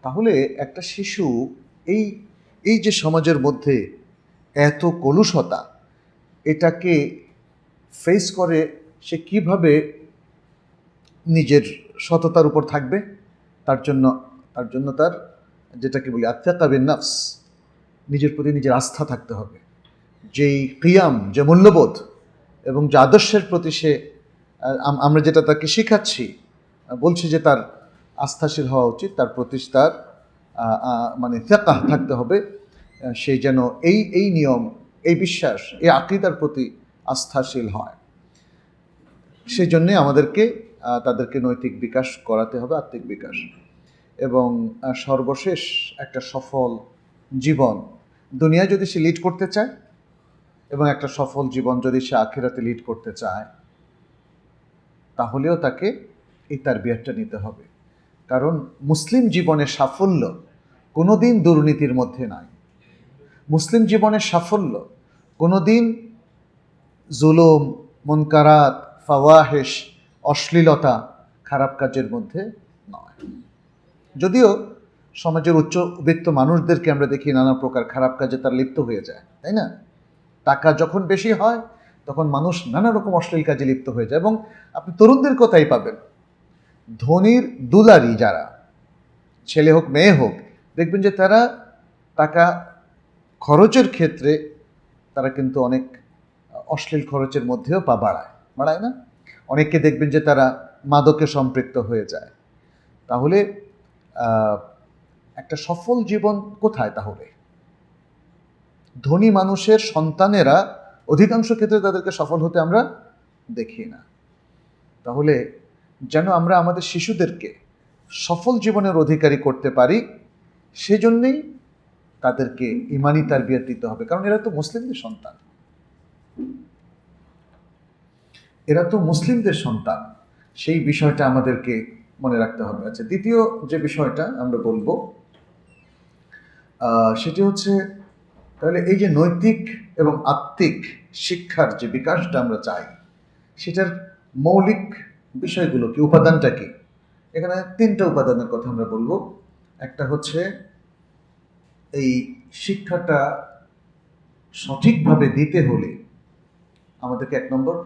[SPEAKER 1] তাহলে একটা শিশু এই এই যে সমাজের মধ্যে এত কলুষতা, এটাকে ফেস করে সে কিভাবে নিজের সততার উপর থাকবে, তার জন্য তার যেটাকে বলি আত্মাকা বিন নাফস, নিজের প্রতি নিজের আস্থা থাকতে হবে। যেই কিয়াম, যে মূল্যবোধ এবং যে আদর্শের প্রতি সে আমরা যেটা তাকে শেখাচ্ছি, বলছি যে তার আস্থাশীল হওয়া উচিত, তার প্রতি তার মানে তাকাহ থাকতে হবে। সে যেন এই নিয়ম, এই বিশ্বাস, এই আকীদার প্রতি আস্থাশীল হয়। সেই জন্যে আমাদেরকে তাদেরকে নৈতিক বিকাশ করাতে হবে, আত্মিক বিকাশ। এবং সর্বশেষ একটা সফল জীবন দুনিয়ায় যদি সে লিড করতে চায় এবং একটা সফল জীবন যদি সে আখিরাতে লিড করতে চায়, তাহলেও তাকে এই তারবিয়াতটা নিতে হবে। কারণ মুসলিম জীবনের সাফল্য কোনোদিন দুর্নীতির মধ্যে নাই। মুসলিম জীবনের সাফল্য কোনোদিন জুলুম, মুনকারাত, ফাওয়াহিশ, অশ্লীলতা, খারাপ কাজের মধ্যে নয়। যদিও সমাজের উচ্চবিত্ত মানুষদেরকে আমরা দেখি নানা প্রকার খারাপ কাজে তারা লিপ্ত হয়ে যায়, তাই না? টাকা যখন বেশি হয় তখন মানুষ নানা রকম অশ্লীল কাজে লিপ্ত হয়ে যায়। এবং আপনি তরুণদের কথাই পাবেন, ধনীর দুলারি যারা, ছেলে হোক মেয়ে হোক, দেখবেন যে তারা টাকা খরচের ক্ষেত্রে তারা কিন্তু অনেক অশ্লীল খরচের মধ্যেও বাড়ায় না? অনেককে দেখবেন যে তারা মাদকে সম্পৃক্ত হয়ে যায়। তাহলে একটা সফল জীবন কোথায়? তাহলে ধনী মানুষের সন্তানেরা অধিকাংশ ক্ষেত্রে তাদেরকে সফল হতে আমরা দেখি না। তাহলে যেন আমরা আমাদের শিশুদেরকে সফল জীবনের অধিকারী করতে পারি, সেজন্যেই তাদেরকে ইমানি তারবিয়াত দিতে হবে। কারণ এরা তো মুসলিমদের সন্তান, সেই বিষয়টা আমাদেরকে মনে রাখতে হবে। আচ্ছা, দ্বিতীয় যে বিষয়টা আমরা বলবো সেটি হচ্ছে, তাহলে এই যে নৈতিক এবং আত্মিক শিক্ষার যে বিকাশটা আমরা চাই, সেটার মৌলিক বিষয়গুলো কি, উপাদানটা কি? এখানে 3টা উপাদানের কথা আমরা বলবো। একটা হচ্ছে এই শিক্ষাটা সঠিকভাবে দিতে হলে আমাদেরকে 1 নম্বর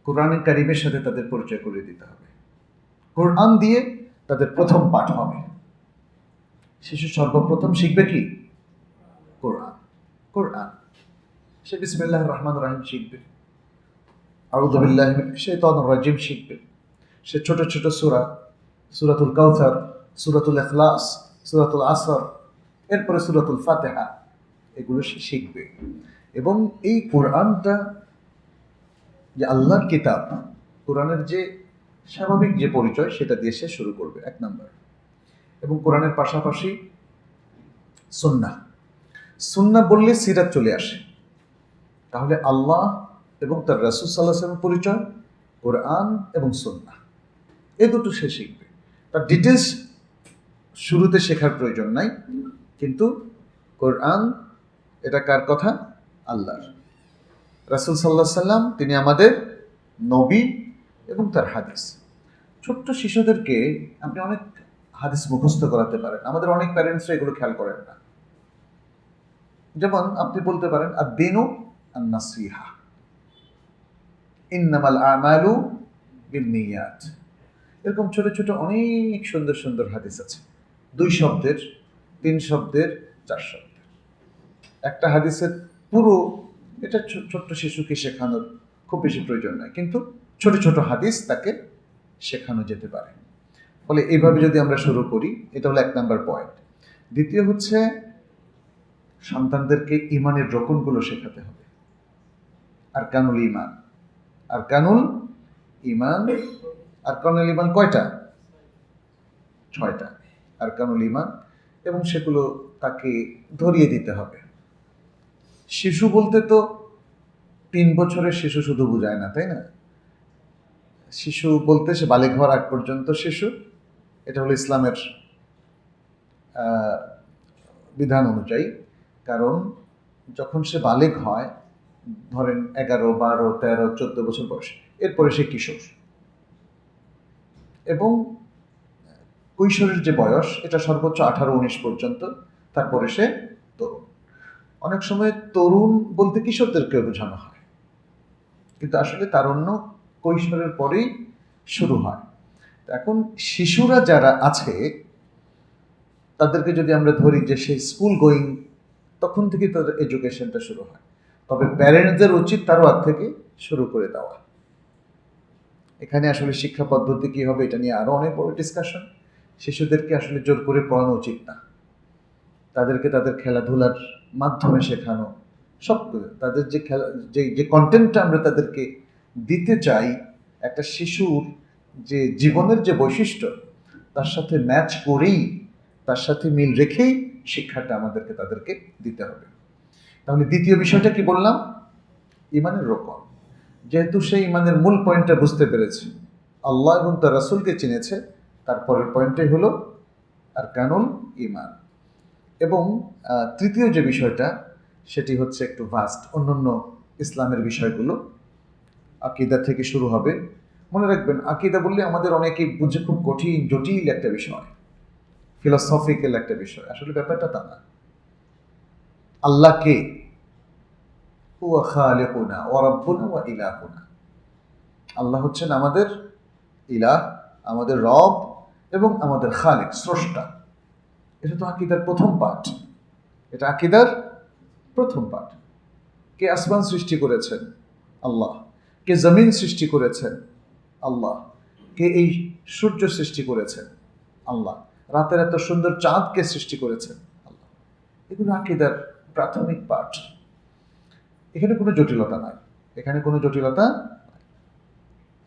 [SPEAKER 1] কোরআন কারীমের সাথে তাদের পরিচয় করিয়ে দিতে হবে। কোরআন দিয়ে তাদের প্রথম পাঠ হবে। শিশু সর্বপ্রথম শিখবে কি? কোরআন। সে বিসমিল্লাহির রহমানির রহিম শিখবে, আউযু বিল্লাহি মিনাশ শাইতানির রাজিম শিখবে। সে ছোট ছোট সূরা, সূরাতুল কাউসার, সূরাতুল ইখলাস, সূরাতুল আসর, এরপরে সূরাতুল ফাতিহা, এগুলো সে শিখবে। এবং এই কোরআনটা যে আল্লাহর কিতাব, কোরআনের যে স্বাভাবিক যে পরিচয়, সেটা দিয়ে সে শুরু করবে 1 নম্বর। এবং কোরআনের পাশাপাশি সুন্নাহ বললে সিরাত চলে আসে। তাহলে আল্লাহ এবং তার রাসূল সাল্লাল্লাহু আলাইহি ওয়াসাল্লামের পরিচয়, কোরআন এবং সুন্নাহ, এই দুটো সে শিখবে। তার ডিটেলস শুরুতে শেখার প্রয়োজন নাই, কিন্তু কোরআন এটা কার কথা? আল্লাহর। রাসূল সাল্লাল্লাহু আলাইহি ওয়াসাল্লাম তিনি আমাদের নবী এবং তার হাদিস। ছোট্ট শিশুদেরকে আপনি অনেক হাদিস মুখস্থ করাতে পারেন। আমাদের অনেক প্যারেন্টসরা এগুলো খেয়াল করেন না। যেমন আপনি বলতে পারেন আদ-দীনু আন-নাসিহা, ইন্নামাল আমালু বিন্নিয়াত। এরকম ছোট ছোট অনেক সুন্দর সুন্দর হাদিস আছে, 2 শব্দের, 3 শব্দের, 4 শব্দের। একটা হাদিসের পুরো এটা ছোট্ট শিশুকে শেখানোর খুব বেশি প্রয়োজন নয়, কিন্তু ছোট ছোট হাদিস তাকে শেখানো যেতে পারে। ফলে এইভাবে যদি আমরা শুরু করি, এটা হলো 1 নাম্বার পয়েন্ট। দ্বিতীয় হচ্ছে সন্তানদেরকে ইমানের রকমগুলো শেখাতে হবে। আরকানুল ঈমান, আরকানুল ঈমান, আরকানুল ঈমান কয়টা? 6টা আরকানুল ঈমান, এবং সেগুলো তাকে ধরিয়ে দিতে হবে। শিশু বলতে তো 3 বছরের শিশু শুধু বোঝায় না, তাই না? শিশু বলতে সে বালেগ হওয়ার আগ পর্যন্ত শিশু, এটা হলো ইসলামের বিধান অনুযায়ী। কারণ যখন সে বালেগ হয়, ধরেন 11, 12, 13, 14 বছর বয়সে, এরপরে সে কিশোর, এবং কৈশোরের যে বয়স এটা সর্বোচ্চ 18-19 পর্যন্ত, তারপরে সে তরুণ। অনেক সময় তরুণ বলতে কিশোরদেরকে বোঝানো হয়, কিন্তু আসলে তারুণ্য কৈশোরের পরেই শুরু হয়। এখন শিশুরা যারা আছে তাদেরকে যদি আমরা ধরি যে সে স্কুল গোয়িং, তখন থেকে তাদের এডুকেশনটা শুরু হয়। তবে প্যারেন্টসদের উচিত তারও আগ থেকে শুরু করে দেওয়া। এখানে আসলে শিক্ষা পদ্ধতি কী হবে এটা নিয়ে আরও অনেক বড় ডিসকাশন। শিশুদেরকে আসলে জোর করে পড়ানো উচিত না, তাদেরকে তাদের খেলাধুলার মাধ্যমে শেখানো, সব তাদের যে খেলা যে কন্টেন্টটা আমরা তাদেরকে দিতে চাই, একটা শিশুর যে জীবনের যে বৈশিষ্ট্য তার সাথে ম্যাচ করেই, তার সাথে মিল রেখেই শিক্ষাটা আমাদেরকে তাদেরকে দিতে হবে। তাহলে দ্বিতীয় বিষয়টা কি বললাম? ইমানের রোকন। যেহেতু সেই ইমানের মূল পয়েন্টটা বুঝতে পেরেছে, আল্লাহ এবং তার রাসূলকে চিনেছে, তারপরের পয়েন্টটাই হলো আরকানুল ঈমান। এবং তৃতীয় যে বিষয়টা সেটি হচ্ছে একটু ভাস্ট, অন্যান্য ইসলামের বিষয়গুলো আকীদা থেকে শুরু হবে। মনে রাখবেন, আকীদা বললে আমাদের অনেকেই বুঝে খুব কঠিন, জটিল একটা বিষয়, ফিলোসফিক্যাল একটা বিষয়। আসলে ব্যাপারটা তা না। আল্লাহ কে? হুয়া খালিকুনা ওয়া রাব্বুনা ওয়া ইলাহুনা। আল্লাহ হচ্ছেন আমাদের ইলাহ, আমাদের রব, এবং আমাদের খালিক, স্রষ্টা। এটা তো আকীদার প্রথম পাঠ, এটা আকীদার প্রথম পাঠ। কে আসমান সৃষ্টি করেছেন? আল্লাহ। কে জমিন সৃষ্টি করেছেন? আল্লাহ। কে এই সূর্য সৃষ্টি করেছেন? আল্লাহ। রাতের এত সুন্দর চাঁদ কে সৃষ্টি করেছেন? আল্লাহ। এগুলো আকীদার প্রাথমিক পাঠ। এখানে কোনো জটিলতা নাই, এখানে কোনো জটিলতা।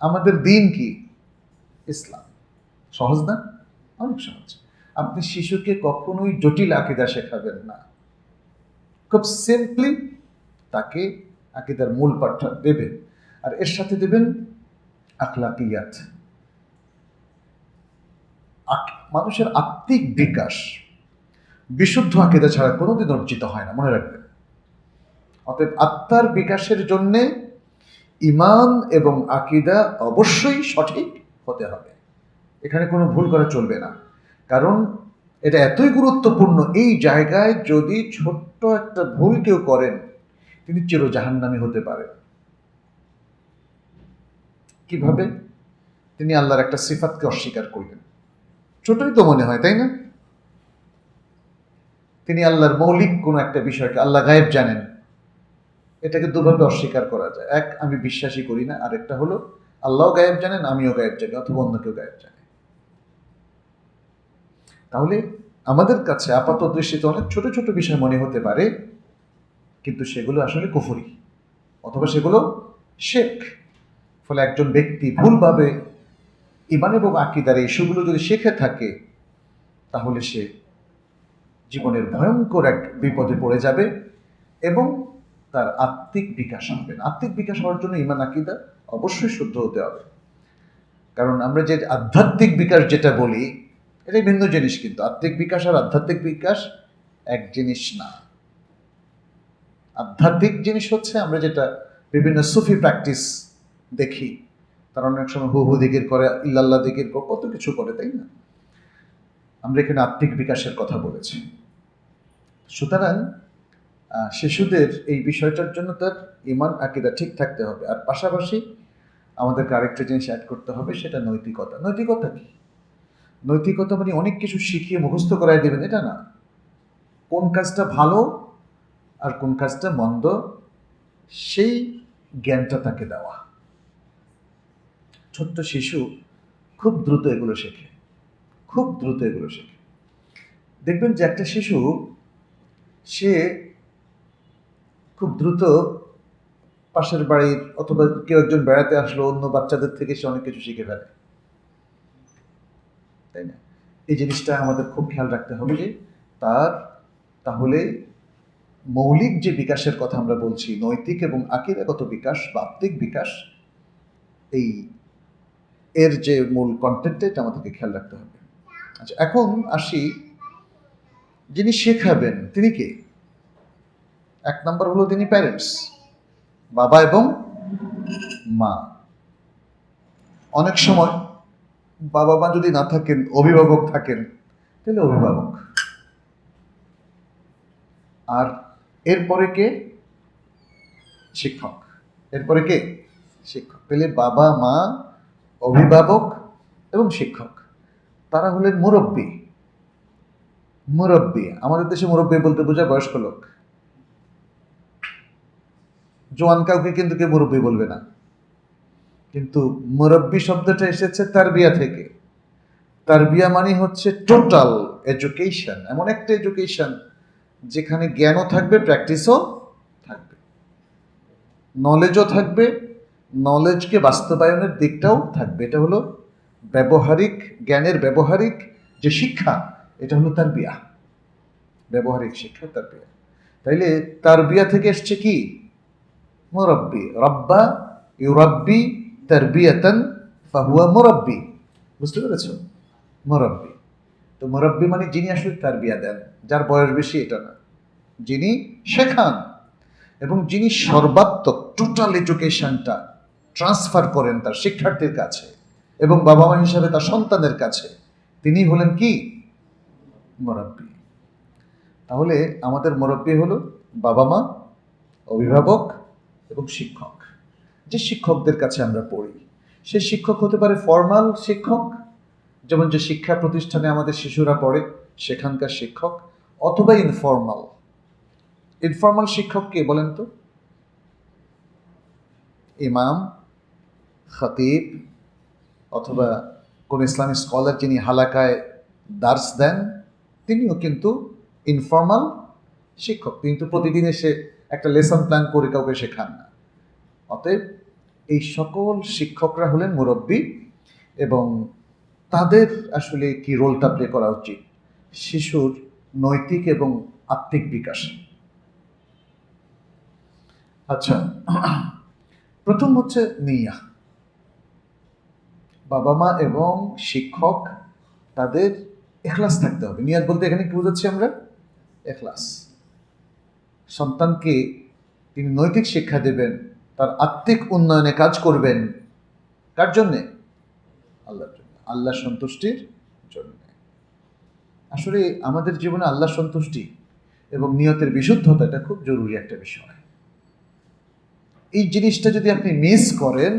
[SPEAKER 1] আমাদের দিন কি? ইসলাম। সহজ না? অনেক সহজ। আপনি শিশুকে কখনোই জটিল আকীদা শেখাবেন না, খুব সিম্পলি তাকে আকীদার মূল পাঠটা দেবেন, আর এর সাথে দেবেন আখলাকিয়াত। মানুষের আত্মিক বিকাশ বিশুদ্ধ আকীদা ছাড়া কোনোদিন অর্জিত হয় না, মনে রাখবেন। অতএব আত্মার বিকাশের জন্যে ঈমান এবং আকীদা অবশ্যই সঠিক হতে হবে, এখানে কোনো ভুল করা চলবে না। কারণ এটা এতই গুরুত্বপূর্ণ, এই জায়গায় যদি ছোট্ট একটা ভুল কেউ করেন, তিনি চির জাহান্নামী হতে পারেন। কিভাবে? তিনি আল্লাহর একটা সিফাতকে অস্বীকার করলেন। ছোটই তো মনে হয়, তাই না? তিনি আল্লাহর মৌলিক কোনো একটা বিষয়কে, আল্লাহ গায়েব জানেন, এটাকে দুভাবে অস্বীকার করা যায়। এক, আমি বিশ্বাসই করি না, আরেকটা হলো আল্লাহও গায়েব জানেন, আমিও গায়েব জানি, অথবা অন্য কেউ গায়েব জানে। তাহলে আমাদের কাছে আপাত দৃষ্টিতে অনেক ছোট ছোট বিষয় মনে হতে পারে, কিন্তু সেগুলো আসলে কুফরি, অথবা সেগুলো শিরক। ফলে একজন ব্যক্তি ভুলভাবে ঈমান এবং আকীদার এই ইস্যুগুলো যদি শিখে থাকে, তাহলে সে জীবনের ভয়ঙ্কর এক বিপদে পড়ে যাবে, এবং তার আত্মিক বিকাশ হবে না। আত্মিক বিকাশ হওয়ার জন্য ঈমান আকীদা অবশ্যই শুদ্ধ হতে হবে। কারণ আমরা যে আধ্যাত্মিক বিকাশ যেটা বলি, এটাই ভিন্ন জিনিস। কিন্তু আত্মিক বিকাশ আর আধ্যাত্মিক বিকাশ এক জিনিস না। আধ্যাত্মিক জিনিস হচ্ছে আমরা যেটা বিভিন্ন সুফি প্র্যাকটিস দেখি, তারা অনেক সময় হু হু দিকির করে, ইল্লাল্লাহ দিকির করে, কত কিছু করে, তাই না? আমরা এখানে আত্মিক বিকাশের কথা বলেছি। সুতরাং শিশুদের এই বিষয়টার জন্য তার ঈমান আকীদা ঠিক থাকতে হবে। আর পাশাপাশি আমাদেরকে আরেকটা জিনিস অ্যাড করতে হবে, সেটা নৈতিকতা। নৈতিকতা কি? নৈতিকতা মানে অনেক কিছু শিখিয়ে মুখস্থ করাই দেবেন এটা না। কোন কাজটা ভালো আর কোন কাজটা মন্দ সেই জ্ঞানটা তাকে দেওয়া। ছোট্ট শিশু খুব দ্রুত এগুলো শেখে, খুব দ্রুত এগুলো শেখে। দেখবেন যে একটা শিশু সে খুব দ্রুত পাশের বাড়ির অথবা কেউ একজন বেড়াতে আসলো, অন্য বাচ্চাদের থেকে সে অনেক কিছু শিখে ফেলে, তাই না? এই জিনিসটা আমাদের খুব খেয়াল রাখতে হবে যে তার তাহলে মৌলিক যে বিকাশের কথা আমরা বলছি, নৈতিক এবং আকীদাগত বিকাশ বা আত্মিক বিকাশ, এই এর যে মূল কন্টেন্টটা এটা আমাদেরকে খেয়াল রাখতে হবে। আচ্ছা, এখন আসি যিনি শেখাবেন তিনি কে? এক নম্বর হলো তিনি প্যারেন্টস, বাবা এবং মা। অনেক সময় বাবা মা যদি না থাকেন, অভিভাবক থাকেন, তাহলে অভিভাবক। আর এরপরে কে? শিক্ষক। এরপরে কে? শিক্ষক। তাহলে বাবা মা, অভিভাবক এবং শিক্ষক, তারা হলেন মুরব্বী। মুরব্বী, আমাদের দেশে মুরব্বী বলতে বোঝায় বয়স্ক লোক। জোয়ান কাউকে কিন্তু কেউ মুরব্বী বলবে না। কিন্তু মুরব্বী শব্দটা এসেছে তারবিয়া থেকে। তারবিয়া মানে হচ্ছে টোটাল এডুকেশন, এমন একটা এডুকেশন যেখানে জ্ঞানও থাকবে, প্র্যাকটিসও থাকবে, নলেজও থাকবে, নলেজকে বাস্তবায়নের দিকটাও থাকবে। এটা হলো ব্যবহারিক জ্ঞানের ব্যবহারিক যে শিক্ষা, এটা হলো তারবিয়া, ব্যবহারিক শিক্ষা তারবিয়া। তাইলে তারবিয়া থেকে এসছে কি? মুরব্বী। রব্বা ইউরাব্বি তারবিয়াতান ফাহুয়া মুরব্বী। বুঝতে পেরেছ? মুরব্বী। তো মুরব্বী মানে যিনি আসলে তারবিয়া দেন, যার বয়স বেশি এটা না, যিনি শেখান এবং যিনি সর্বাত্মক টোটাল এডুকেশনটা ট্রান্সফার করেন তার শিক্ষার্থীর কাছে এবং বাবা মা হিসাবে তার সন্তানের কাছে, তিনি হলেন কি? মুরব্বী। তাহলে আমাদের মুরব্বী হলো বাবা মা, অভিভাবক এবং শিক্ষক। যে শিক্ষকদের কাছে আমরা পড়ি, সে শিক্ষক হতে পারে ফর্মাল শিক্ষক, যেমন যে শিক্ষা প্রতিষ্ঠানে আমাদের শিশুরা পড়ে সেখানকার শিক্ষক, অথবা ইনফর্মাল। ইনফর্মাল শিক্ষক কে বলেন তো? ইমাম, খতিব, অথবা কোন ইসলামিক স্কলার যিনি হালাকায় দার্স দেন, তিনিও কিন্তু ইনফর্মাল শিক্ষক। কিন্তু প্রতিদিন এসে একটা লেসন প্ল্যান করে কাউকে শেখান না। অতএব এই সকল শিক্ষকরা হলেন মুরব্বী এবং তাদের আসলে কি রোলটা প্লে করা উচিত শিশুর নৈতিক এবং আত্মিক বিকাশে। আচ্ছা, প্রথম হচ্ছে নিয়া। বাবা মা এবং শিক্ষক তাদের এখলাস থাকতে হবে। নিয়াত বলতে এখানে কি বোঝাচ্ছি আমরা? এখলাস। সন্তানকে তিনি নৈতিক শিক্ষা দেবেন, তার আত্মিক উন্নয়নে কাজ করবেন। কার জন্যে? আল্লাহর জন্য, আল্লাহ সন্তুষ্টির জন্য। আসলে আমাদের জীবনে আল্লাহ সন্তুষ্টি এবং নিয়তের বিশুদ্ধতা এটা খুব জরুরি একটা বিষয়। এই জিনিসটা যদি আপনি মিস করেন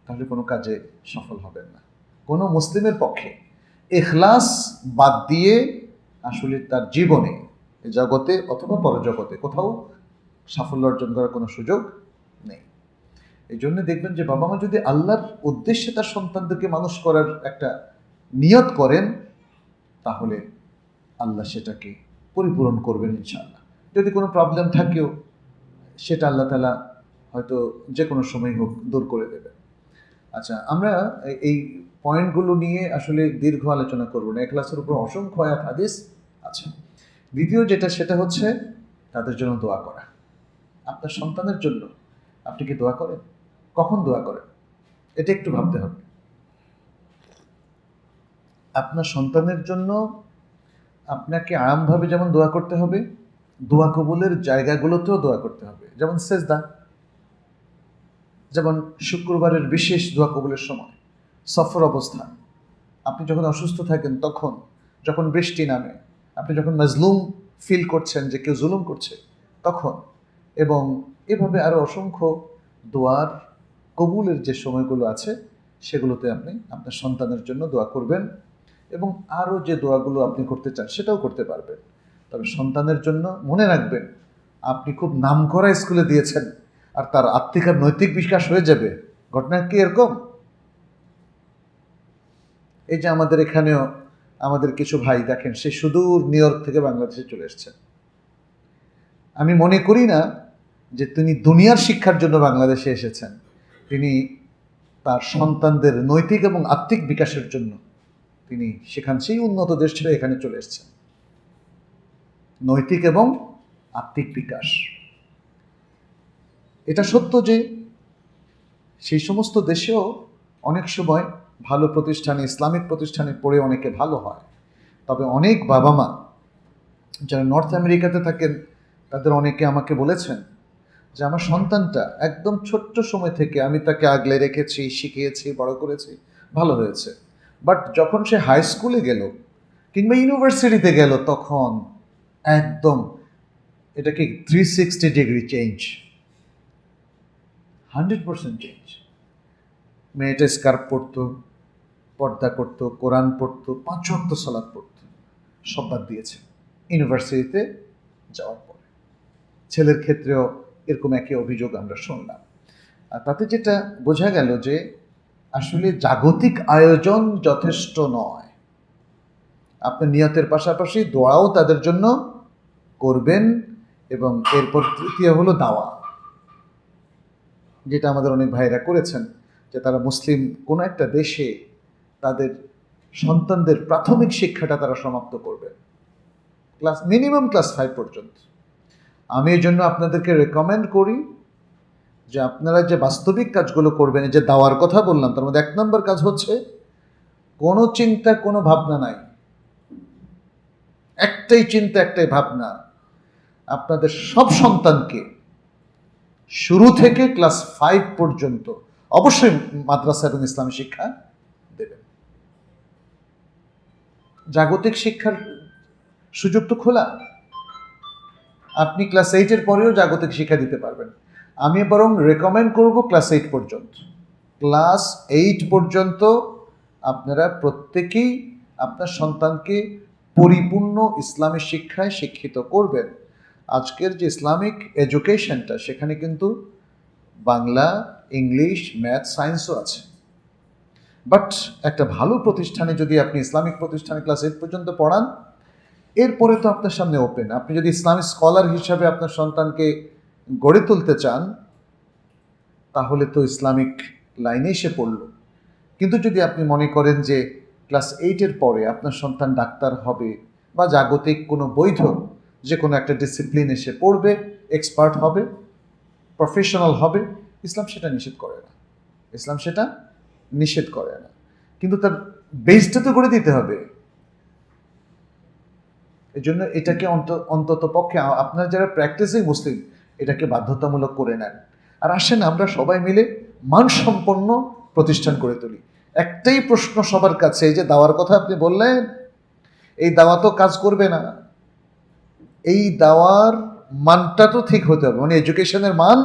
[SPEAKER 1] তাহলে কোনো কাজে সফল হবেন না। কোনো মুসলিমের পক্ষে ইখলাস বাদ দিয়ে আসলে তার জীবনে, জগতে অথবা পরজগতে কোথাও সাফল্য অর্জন করার কোনো সুযোগ নেই। এই জন্য দেখবেন যে বাবা মা যদি আল্লাহর উদ্দেশ্যে তার সন্তানদেরকে মানুষ করার একটা নিয়ত করেন, তাহলে আল্লাহ সেটাকে পরিপূরণ করবেন ইনশাআল্লাহ। যদি কোনো প্রবলেম থাকেও সেটা আল্লাহ তাআলা হয়তো যে কোনো সময় হোক দূর করে দেবেন। আচ্ছা, আমরা এই পয়েন্টগুলো নিয়ে আসলে দীর্ঘ আলোচনা করব না, ইখলাসের উপর অসংখ্য আয়াত হাদিস আছে। দ্বিতীয় যেটা, সেটা হচ্ছে তাদের জন্য দোয়া করা। আপনার সন্তানের জন্য আপনি কি দোয়া করেন? কখন দোয়া করেন? এটা একটু ভাবতে হবে। আপনার সন্তানের জন্য আপনাকে আরামভাবে যেমন দোয়া করতে হবে, দোয়া কবুলের জায়গাগুলোতেও দোয়া করতে হবে। যেমন সেজদা, যেমন শুক্রবারের বিশেষ দোয়া কবুলের সময়, সফর অবস্থান, আপনি যখন অসুস্থ থাকেন তখন, যখন বৃষ্টি নামে, আপনি যখন মাজলুম ফিল করছেন যে কেউ জুলুম করছে তখন, এবং এভাবে আরও অসংখ্য দোয়ার কবুলের যে সময়গুলো আছে সেগুলোতে আপনি আপনার সন্তানের জন্য দোয়া করবেন, এবং আরও যে দোয়াগুলো আপনি করতে চান সেটাও করতে পারবেন। তবে সন্তানের জন্য মনে রাখবেন, আপনি খুব নামকরা স্কুলে দিয়েছেন আর তার আত্মিক আর নৈতিক বিকাশ হয়ে যাবে, ঘটনা কি এরকম? এই যে আমাদের এখানেও আমাদের কিছু ভাই দেখেন, সে সুদূর নিউ ইয়র্ক থেকে বাংলাদেশে চলে এসেছেন। আমি মনে করি না যে তিনি দুনিয়ার শিক্ষার জন্য বাংলাদেশে এসেছেন, তিনি তার সন্তানদের নৈতিক এবং আত্মিক বিকাশের জন্য তিনি সেখান সেই উন্নত দেশ ছেড়ে এখানে চলে এসেছেন। নৈতিক এবং আত্মিক বিকাশ, এটা সত্য যে সেই সমস্ত দেশেও অনেক সময় ভালো প্রতিষ্ঠানে, ইসলামিক প্রতিষ্ঠানে পড়ে অনেকে ভালো হয়। তবে অনেক বাবা মা যারা নর্থ আমেরিকাতে থাকেন তাদের অনেকে আমাকে বলেছেন যে আমার সন্তানটা একদম ছোট্ট সময় থেকে আমি তাকে আগলে রেখেছি, শিখিয়েছি, বড় করেছি, ভালো হয়েছে, বাট যখন সে হাই স্কুলে গেল কিংবা ইউনিভার্সিটিতে গেল তখন একদম এটাকে 360 ডিগ্রি চেঞ্জ, 100% চেঞ্জ। মেয়েটা স্কার্ফ পরতো, পর্দা করতো, কোরআন পড়তো, 5 ওয়াক্ত সালাত পড়তো, সব বাদ দিয়েছে ইউনিভার্সিটিতে যাওয়ার পরে। ছেলের ক্ষেত্রেও এরকম একই অভিযোগ আমরা শুনলাম। আর তাতে যেটা বোঝা গেল যে আসলে জাগতিক আয়োজন যথেষ্ট নয়। আপনার নিয়তের পাশাপাশি দোয়াও তাদের জন্য করবেন, এবং এরপর তৃতীয় হলো দাওয়া, যেটা আমাদের অনেক ভাইরা করেছেন, যে তারা মুসলিম কোনো একটা দেশে তাদের সন্তানদের প্রাথমিক শিক্ষাটা তারা সমাপ্ত করবে মিনিমাম ক্লাস 5 পর্যন্ত। আমি এই জন্য আপনাদেরকে রেকমেন্ড করি যে আপনারা যে বাস্তবিক কাজগুলো করবেন, যে দাওয়ার কথা বললাম, তার মধ্যে 1 নম্বর কাজ হচ্ছে কোনো চিন্তা, কোনো ভাবনা নাই, একটাই চিন্তা, একটাই ভাবনা, আপনাদের সব সন্তানকে শুরু থেকে ক্লাস 5 পর্যন্ত অবশ্যই মাদ্রাসা এবং ইসলামী শিক্ষা দেবেন। জাগতিক শিক্ষার সুযোগ তো খোলা, আপনি ক্লাস 8-এর পরেও জাগতিক শিক্ষা দিতে পারবেন। আমি বরং রেকমেন্ড করব ক্লাস 8 পর্যন্ত। ক্লাস 8 পর্যন্ত আপনারা প্রত্যেকেই আপনার সন্তানকে পরিপূর্ণ ইসলামী শিক্ষায় শিক্ষিত করবেন। আজকের যে ইসলামিক এডুকেশনটা, সেখানে কিন্তু বাংলা, ইংলিশ, ম্যাথ, সায়েন্সও আছে, বাট একটা ভালো প্রতিষ্ঠানে যদি আপনি ইসলামিক প্রতিষ্ঠানে ক্লাস 8 পর্যন্ত পড়ান, এরপরে তো আপনার সামনে ওপেন। আপনি যদি ইসলামিক স্কলার হিসাবে আপনার সন্তানকে গড়ে তুলতে চান তাহলে তো ইসলামিক লাইনে এসে পড়ল। কিন্তু যদি আপনি মনে করেন যে ক্লাস 8-এর পরে আপনার সন্তান ডাক্তার হবে বা জাগতিক কোনো বৈধ যে কোনো একটা ডিসিপ্লিন এসে পড়বে, এক্সপার্ট হবে, প্রফেশনাল হবে, ইসলাম সেটা নিষেধ করে না। ইসলাম সেটা নিষেধ করে না, কিন্তু তার বেসটা তো করে দিতে হবে। এই জন্য এটাকে অন্তত পক্ষে আপনার যারা প্র্যাকটিসিং মুসলিম এটাকে বাধ্যতামূলক করে নেন। আর আসেন আমরা সবাই মিলে মানসম্পন্ন প্রতিষ্ঠান করে তুলি। একটাই প্রশ্ন সবার কাছে, এই যে দাওয়ার কথা আপনি বললেন, এই দাওয়া তো কাজ করবে না, এই দাওয়ার মানটা তো ঠিক হতে হবে, মানে এডুকেশনের মান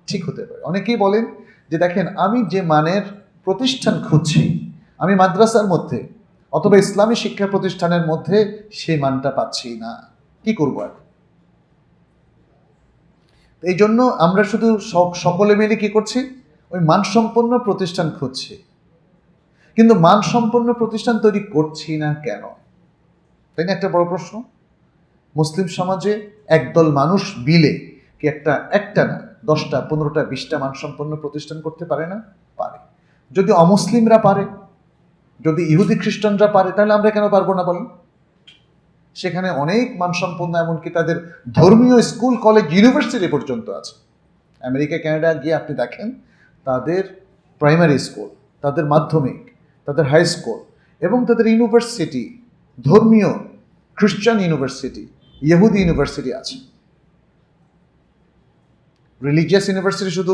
[SPEAKER 1] ঠিক হতে হবে। অনেকেই বলেন যে দেখেন, আমি যে মানের প্রতিষ্ঠান খুঁজছি, আমি মাদ্রাসার মধ্যে অথবা ইসলামী শিক্ষা প্রতিষ্ঠানের মধ্যে সেই মানটা পাচ্ছি না, কি করবো আর? এই জন্য আমরা শুধু সকলে মিলে কি করছি, ওই মানসম্পন্ন প্রতিষ্ঠান খুঁজছি, কিন্তু মানসম্পন্ন প্রতিষ্ঠান তৈরি করছি না কেন? তাই না একটা বড় প্রশ্ন। মুসলিম সমাজে একদল মানুষ মিলে কি একটা না 10টা, 15টা, 20টা মানসম্পন্ন প্রতিষ্ঠান করতে পারে না? পারে। যদি অমুসলিমরা পারে, যদি ইহুদি খ্রিস্টানরা পারে, তাহলে আমরা কেন পারবো না বলেন? সেখানে অনেক মানসম্পন্ন, এমনকি তাদের ধর্মীয় স্কুল, কলেজ, ইউনিভার্সিটি পর্যন্ত আছে। আমেরিকা, কানাডা গিয়ে আপনি দেখেন তাদের প্রাইমারি স্কুল, তাদের মাধ্যমিক, তাদের হাই স্কুল এবং তাদের ইউনিভার্সিটি, ধর্মীয় খ্রিস্টান ইউনিভার্সিটি, ইহুদি ইউনিভার্সিটি আছে। রিলিজিয়াস ইউনিভার্সিটি শুধু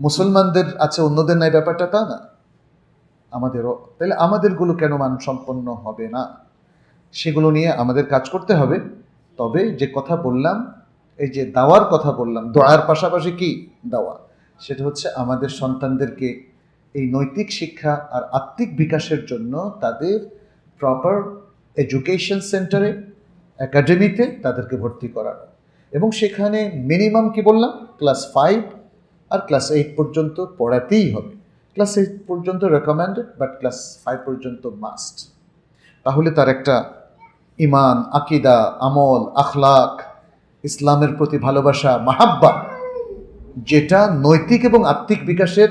[SPEAKER 1] মুসলমানদের আছে, অন্যদের নাই, ব্যাপারটা তা না। আমাদেরও, তাহলে আমাদেরগুলো কেন মানসম্পন্ন হবে না? সেগুলো নিয়ে আমাদের কাজ করতে হবে। তবে যে কথা বললাম, এই যে দাওয়ার কথা বললাম, দোয়ার পাশাপাশি কি দাওয়া, সেটা হচ্ছে আমাদের সন্তানদেরকে এই নৈতিক শিক্ষা আর আত্মিক বিকাশের জন্য তাদের প্রপার এডুকেশন সেন্টারে, একাডেমিতে তাদেরকে ভর্তি করানো, এবং সেখানে মিনিমাম কি বললাম, ক্লাস 5 আর ক্লাস 8 পর্যন্ত পড়াতেই হবে। ক্লাস 8 পর্যন্ত রেকমেন্ডেড, বাট ক্লাস 5 পর্যন্ত মাস্ট। তাহলে তার একটা ইমান, আকিদা, আমল, আখলাক, ইসলামের প্রতি ভালোবাসা, মাহাব্বা, যেটা নৈতিক এবং আত্মিক বিকাশের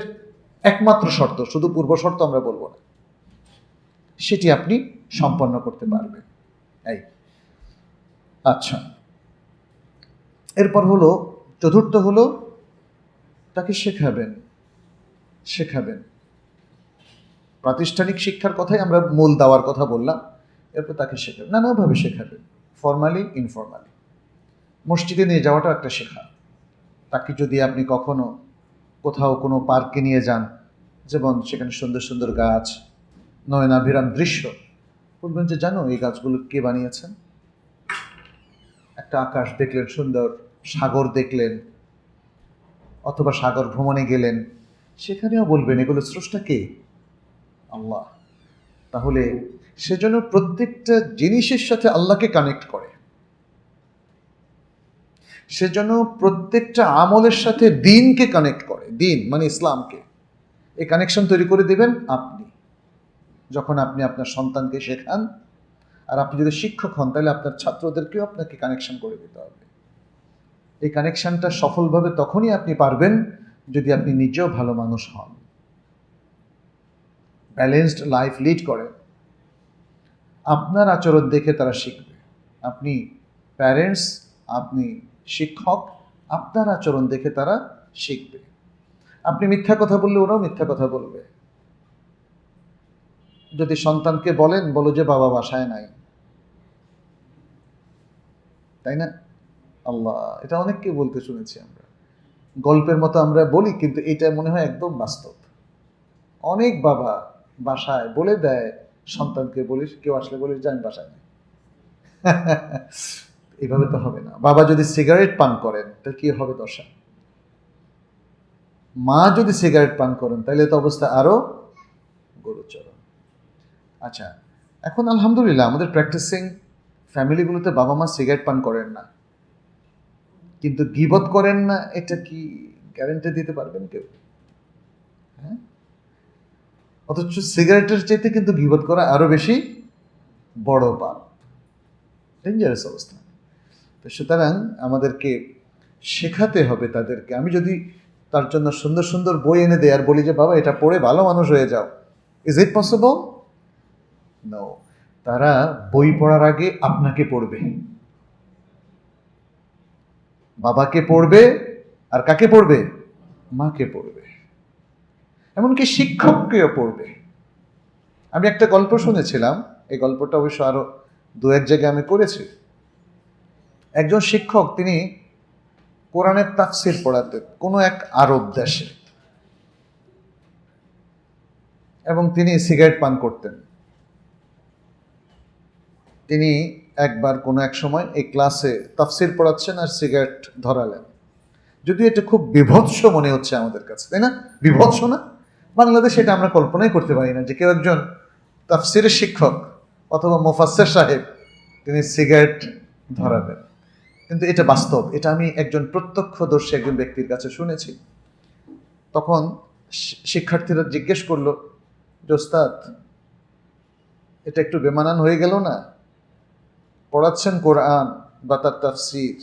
[SPEAKER 1] একমাত্র শর্ত, শুধু পূর্ব শর্ত আমরা বলবো না, সেটি আপনি সম্পন্ন করতে পারবেন। এই আচ্ছা, এরপর হলো চতুর্থ হলো তাকে শেখাবেন প্রাতিষ্ঠানিক শিক্ষার কথাই আমরা মূল দেওয়ার কথা বললাম। এরপর তাকে শেখাবেন, নানাভাবে শেখাবেন, ফর্মালি ইনফর্মালি। মসজিদে নিয়ে যাওয়াটা একটা শেখা। তাকে যদি আপনি কখনো কোথাও কোনো পার্কে নিয়ে যান, যেমন সেখানে সুন্দর সুন্দর গাছ, নয়নাভিরাম দৃশ্য, বলবেন যে জানো এই গাছগুলো কে বানিয়েছেন? একটা আকাশ দেখলেন সুন্দর, সাগর দেখলেন, অথবা সাগর ভ্রমণে গেলেন, সেখানেও বলবেন এগুলো স্রষ্টা কে? আল্লাহ। তাহলে সেজন্য প্রত্যেকটা জিনিসের সাথে আল্লাহকে কানেক্ট করে, সেজন্য প্রত্যেকটা আমলের সাথে দিনকে কানেক্ট করে, দিন মানে ইসলামকে। এই কানেকশন তৈরি করে দেবেন আপনি, যখন আপনি আপনার সন্তানকে শেখান। আর আপনি যদি শিক্ষক হন, তাহলে আপনার ছাত্রদেরকেও আপনাকে কানেকশন করে দিতে হবে। এই কানেকশনটা সফলভাবে তখনই আপনি পারবেন যদি আপনি নিজেও ভালো মানুষ হন, ব্যালেন্সড লাইফ লিড করেন। আপনার আচরণ দেখে তারা শিখবে। আপনি প্যারেন্টস, আপনি শিক্ষক, আপনার আচরণ দেখে তারা শিখবে। আপনি মিথ্যা কথা বললে ওরাও মিথ্যা কথা বলবে। যদি সন্তানকে বলো যে বাবা বাসায় নাই, তাই না? আল্লাহ, এটা অনেককে বলতে শুনেছি আমরা, গল্পের মতো আমরা বলি, কিন্তু এটা মনে হয় একদম বাস্তব। অনেক বাবা বাসায় বলে দেয় সন্তানকে, বলিস কেউ আসলে বলিস যে আমি বাসায় নাই। এইভাবে তো হবে না। বাবা যদি সিগারেট পান করেন তাহলে কি হবে দশা? মা যদি সিগারেট পান করেন তাহলে তো অবস্থা আরো গুরুতর। আচ্ছা, এখন আলহামদুলিল্লাহ আমাদের প্র্যাকটিসিং ফ্যামিলিগুলোতে বাবা মা সিগারেট পান করেন না, কিন্তু গীবত করেন না, এটা কি গ্যারান্টি দিতে পারবেন কেউ? হ্যাঁ, অথচ সিগারেটের চাইতে কিন্তু গীবত করা আরো বেশি বড় পাপ, ডেঞ্জারাস অবস্থা। তো সুতরাং আমাদেরকে শেখাতে হবে তাদেরকে। আমি যদি তার জন্য সুন্দর সুন্দর বই এনে দেয় আর বলি যে বাবা এটা পড়ে ভালো মানুষ হয়ে যাও, ইজ ইট পসিবল? নো। তারা বই পড়ার আগে আপনাকে পড়বে, বাবাকে পড়বে, আর কাকে পড়বে? মাকে পড়বে, এমনকি শিক্ষককেও পড়বে। আমি একটা গল্প শুনেছিলাম, এই গল্পটা অবশ্য আরো দু এক জায়গায় আমি করেছি। একজন শিক্ষক, তিনি কোরআনের তাফসির পড়াতেন কোনো এক আরব দেশে, এবং তিনি সিগারেট পান করতেন। তিনি একবার কোনো এক সময় এই ক্লাসে তাফসির পড়াচ্ছেন আর সিগারেট ধরালেন। যদিও এটা খুব বিভৎস মনে হচ্ছে আমাদের কাছে, তাই না? বিভৎস না? বাংলাদেশে এটা আমরা কল্পনাই করতে পারি না যে কেউ একজন তাফসিরের শিক্ষক অথবা মুফাসসির সাহেব তিনি সিগারেট ধরাবেন। কিন্তু এটা বাস্তব, এটা আমি একজন প্রত্যক্ষদর্শী একজন ব্যক্তির কাছে শুনেছি। তখন শিক্ষার্থীরা জিজ্ঞেস করলো যে ওস্তাদ, এটা একটু বেমানান হয়ে গেল না? পড়াচ্ছেন কোরআন বা তার তাফসির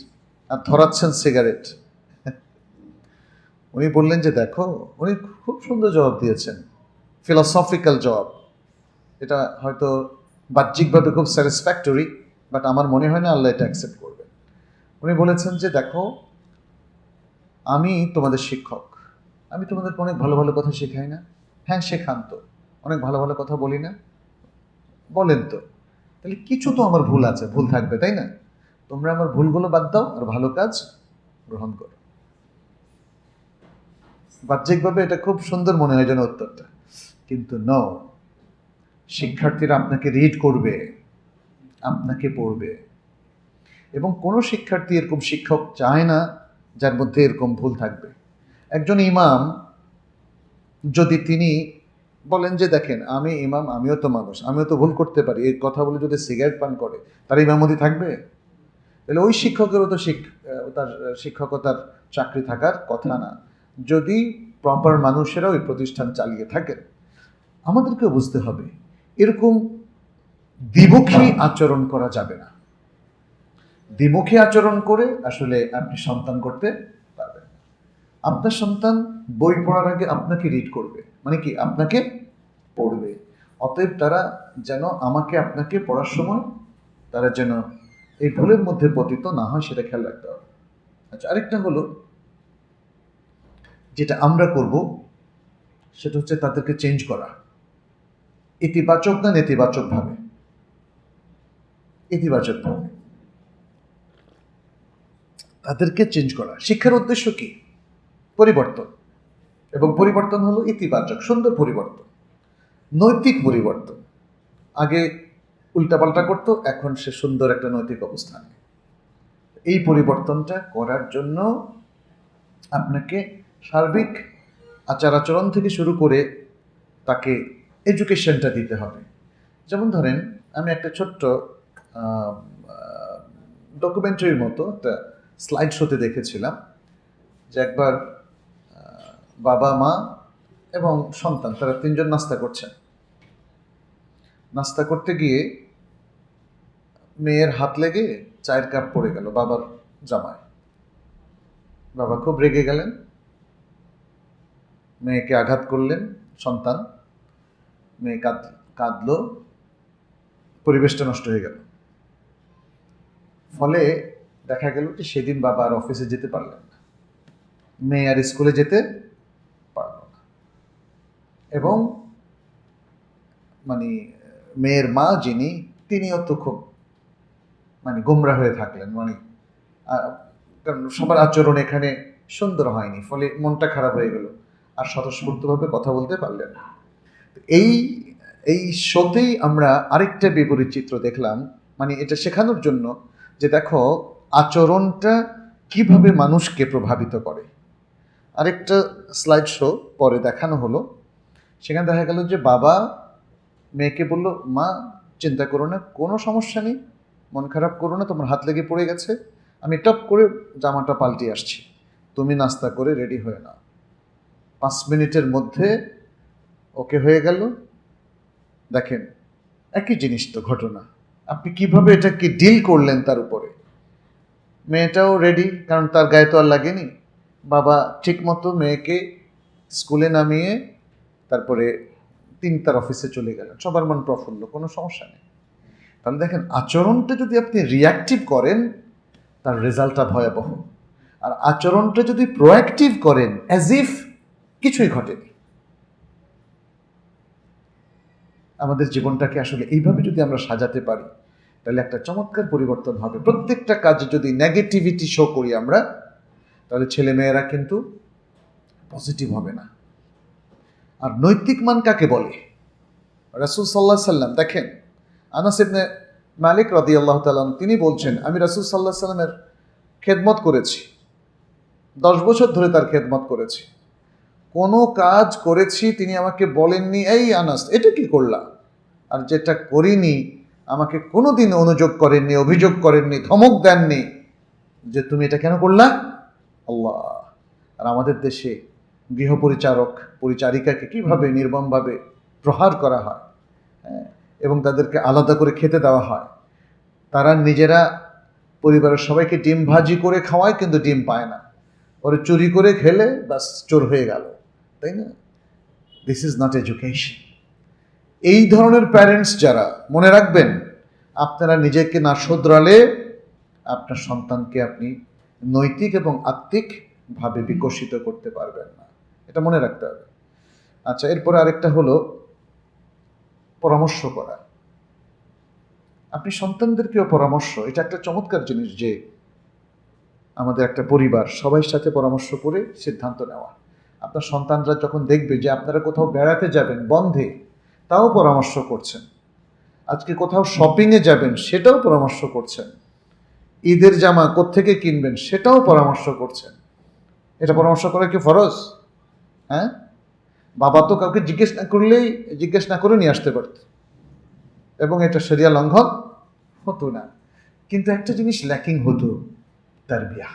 [SPEAKER 1] আর ধরাচ্ছেন সিগারেট। উনি বললেন যে দেখো, উনি খুব সুন্দর জবাব দিয়েছেন, ফিলসফিক্যাল জবাব। এটা হয়তো বাহ্যিকভাবে খুব স্যাটিসফ্যাক্টরি, বাট আমার মনে হয় না আল্লাহ এটা অ্যাকসেপ্ট করবেন। উনি বলেছেন যে দেখো, আমি তোমাদের শিক্ষক, আমি তোমাদের অনেক ভালো ভালো কথা শেখাই না? হ্যাঁ শেখান তো। অনেক ভালো ভালো কথা বলি না? বলেন তো। তাহলে কিছু তো আমার ভুল আছে, ভুল থাকবে, তাই না? তোমরা আমার ভুলগুলো বাদ দাও আর ভালো কাজ গ্রহণ করো। বাহ্যিকভাবে এটা খুব সুন্দর মনে হয় যেন উত্তরটা, কিন্তু ন, শিক্ষার্থীরা আপনাকে রিড করবে, আপনাকে পড়বে। এবং কোনো শিক্ষার্থী এরকম শিক্ষক চায় না যার মধ্যে এরকম ভুল থাকবে। একজন ইমাম যদি তিনি বলেন যে দেখেন আমি ইমাম, আমিও তো মানুষ, আমিও তো ভুল করতে পারি, এই কথা বলে যদি সিগারেট পান করে তার ইমামতি থাকবে? তাহলে ওই শিক্ষকেরও তো তার শিক্ষকতার চাকরি থাকার কথা না, যদি প্রপার মানুষেরা ওই প্রতিষ্ঠান চালিয়ে থাকেন। আমাদেরকেও বুঝতে হবে এরকম দ্বিমুখী আচরণ করা যাবে না। দ্বিমুখী আচরণ করে আসলে আপনি সন্তান করতে পারবেন। আপনার সন্তান বই পড়ার আগে আপনাকে রিড করবে, মানে কি আপনাকে পড়বে। অতএব তারা যেন আমাকে আপনাকে পড়ার সময় তারা যেন এই ভুলের মধ্যে পতিত না হয় সেটা খেয়াল রাখতে হবে। আচ্ছা, আরেকটা হলো যেটা আমরা করব সেটা হচ্ছে তাদেরকে চেঞ্জ করা, ইতিবাচক না নেতিবাচকভাবে। ইতিবাচকভাবে তাদেরকে চেঞ্জ করা। শিক্ষার উদ্দেশ্য কি? পরিবর্তন। এবং পরিবর্তন হলো ইতিবাচক, সুন্দর পরিবর্তন, নৈতিক পরিবর্তন। আগে উল্টাপাল্টা করতো, এখন সে সুন্দর একটা নৈতিক অবস্থানে। এই পরিবর্তনটা করার জন্য আপনাকে সার্বিক আচার আচরণ থেকে শুরু করে তাকে এডুকেশনটা দিতে হবে। যেমন ধরেন, আমি একটা ছোট্ট ডকুমেন্টারির মতো একটা স্লাইড শোতে দেখেছিলাম যে একবার বাবা, মা এবং সন্তান তারা তিনজন নাস্তা করছেন। নাস্তা করতে গিয়ে মেয়ের হাত লেগে চায়ের কাপ পড়ে গেল বাবার জামায়। বাবা খুব রেগে গেলেন, মেয়েকে আঘাত করলেন। সন্তান, মেয়ে কাঁদলো, পরিবেশটা নষ্ট হয়ে গেল। ফলে দেখা গেল যে সেদিন বাবা আর অফিসে যেতে পারলেন না, মেয়ে আর স্কুলে যেতে পারল না। এবং মানে মেয়ের মা যিনি, তিনিও তো খুব গোমরা হয়ে থাকলেন। কারণ সবার আচরণ এখানে সুন্দর হয়নি, ফলে মনটা খারাপ হয়ে গেল, আর স্বতঃস্ফূর্তভাবে কথা বলতে পারলেন না। এই এই শোতেই আমরা আরেকটা বিপরীত চিত্র দেখলাম, এটা শেখানোর জন্য যে দেখো আচরণটা কিভাবে মানুষকে প্রভাবিত করে। আরেকটা স্লাইড শো পরে দেখানো হলো, সেখানে দেখা গেল যে বাবা মেয়েকে বলল, মা চিন্তা করো না, কোনো সমস্যা নেই, মন খারাপ করো না, তোমার হাত লেগে পড়ে গেছে, আমি টপ করে জামাটা পাল্টে আসছি, তুমি নাস্তা করে রেডি হয়ে নাও। 5 মিনিটের মধ্যে ওকে হয়ে গেল। দেখেন একই জিনিস তো ঘটনা, আপনি কিভাবে এটাকে ডিল করলেন তার উপরে। মেয়েটাও রেডি, কারণ তার গায়ে তো আর লাগেনি। বাবা ঠিক মতো মেয়েকে স্কুলে নামিয়ে তারপরে তিনি তার অফিসে চলে গেলেন, সবার মন প্রফুল্ল, কোনো সমস্যা নেই। তাহলে দেখেন আচরণটা যদি আপনি রিয়াক্টিভ করেন তার রেজাল্টটা ভয়াবহ, আর আচরণটা যদি প্রোঅ্যাক্টিভ করেন অ্যাজ ইফ কিছুই ঘটেনি। আমাদের জীবনটাকে আসলে এইভাবে যদি আমরা সাজাতে পারি তাহলে একটা চমৎকার পরিবর্তন হবে। প্রত্যেকটা কাজে যদি নেগেটিভিটি শো করি আমরা, তাহলে ছেলে মেয়েরা কিন্তু পজিটিভ হবে না। আর নৈতিক মান কাকে বলে? রাসূল সাল্লাল্লাহু আলাইহি সাল্লাম, দেখেন আনাস ইবনে মালিক রাদিয়াল্লাহু তাআলা তিনি বলছেন, আমি রাসূল সাল্লাল্লাহু আলাইহি সাল্লামের খেদমত করেছি, 10 বছর ধরে তার খেদমত করেছি। কোনো কাজ করেছি তিনি আমাকে বলেননি, এই আনাস এটা কি করলা, আর যেটা করিনি আমাকে কোনোদিন অনুযোগ করেননি, অভিযোগ করেননি, ধমক দেননি যে তুমি এটা কেন করলা। আল্লাহ! আর আমাদের দেশে গৃহপরিচারক পরিচারিকাকে কিভাবে নির্মমভাবে প্রহার করা হয়, এবং তাদেরকে আলাদা করে খেতে দেওয়া হয়। তারা নিজেরা পরিবারের সবাইকে ডিম ভাজি করে খাওয়ায়, কিন্তু ডিম পায় না, ওরা চুরি করে খেলে বাস চোর হয়ে গেল, তাই না? This is not education. এই ধরনের প্যারেন্টস যারা, মনে রাখবেন আপনারা নিজেকে না শুধরালে আপনার সন্তানকে আপনি নৈতিক এবং আত্মিকভাবে বিকশিত করতে পারবেন না, এটা মনে রাখতে হবে। আচ্ছা, এরপরে আরেকটা হলো পরামর্শ করা। আপনি সন্তানদেরকেও পরামর্শ, এটা একটা চমৎকার জিনিস যে আমাদের একটা পরিবার সবাই সাথে পরামর্শ করে সিদ্ধান্ত নেওয়া। আপনার সন্তানরা যখন দেখবে যে আপনারা কোথাও বেড়াতে যাবেন বন্ধে, তাও পরামর্শ করছেন। আজকে কোথাও শপিংয়ে যাবেন, সেটাও পরামর্শ করছেন। ঈদের জামা কোত্থেকে কিনবেন, সেটাও পরামর্শ করছেন। এটা পরামর্শ করা কি ফরজ? হ্যাঁ, বাবা তো কাউকে জিজ্ঞেস না করে নিয়ে আসতে পারত, এবং এটা শরিয়া লঙ্ঘন হতো না। কিন্তু একটা জিনিস ল্যাকিং হতো, তারবিয়া।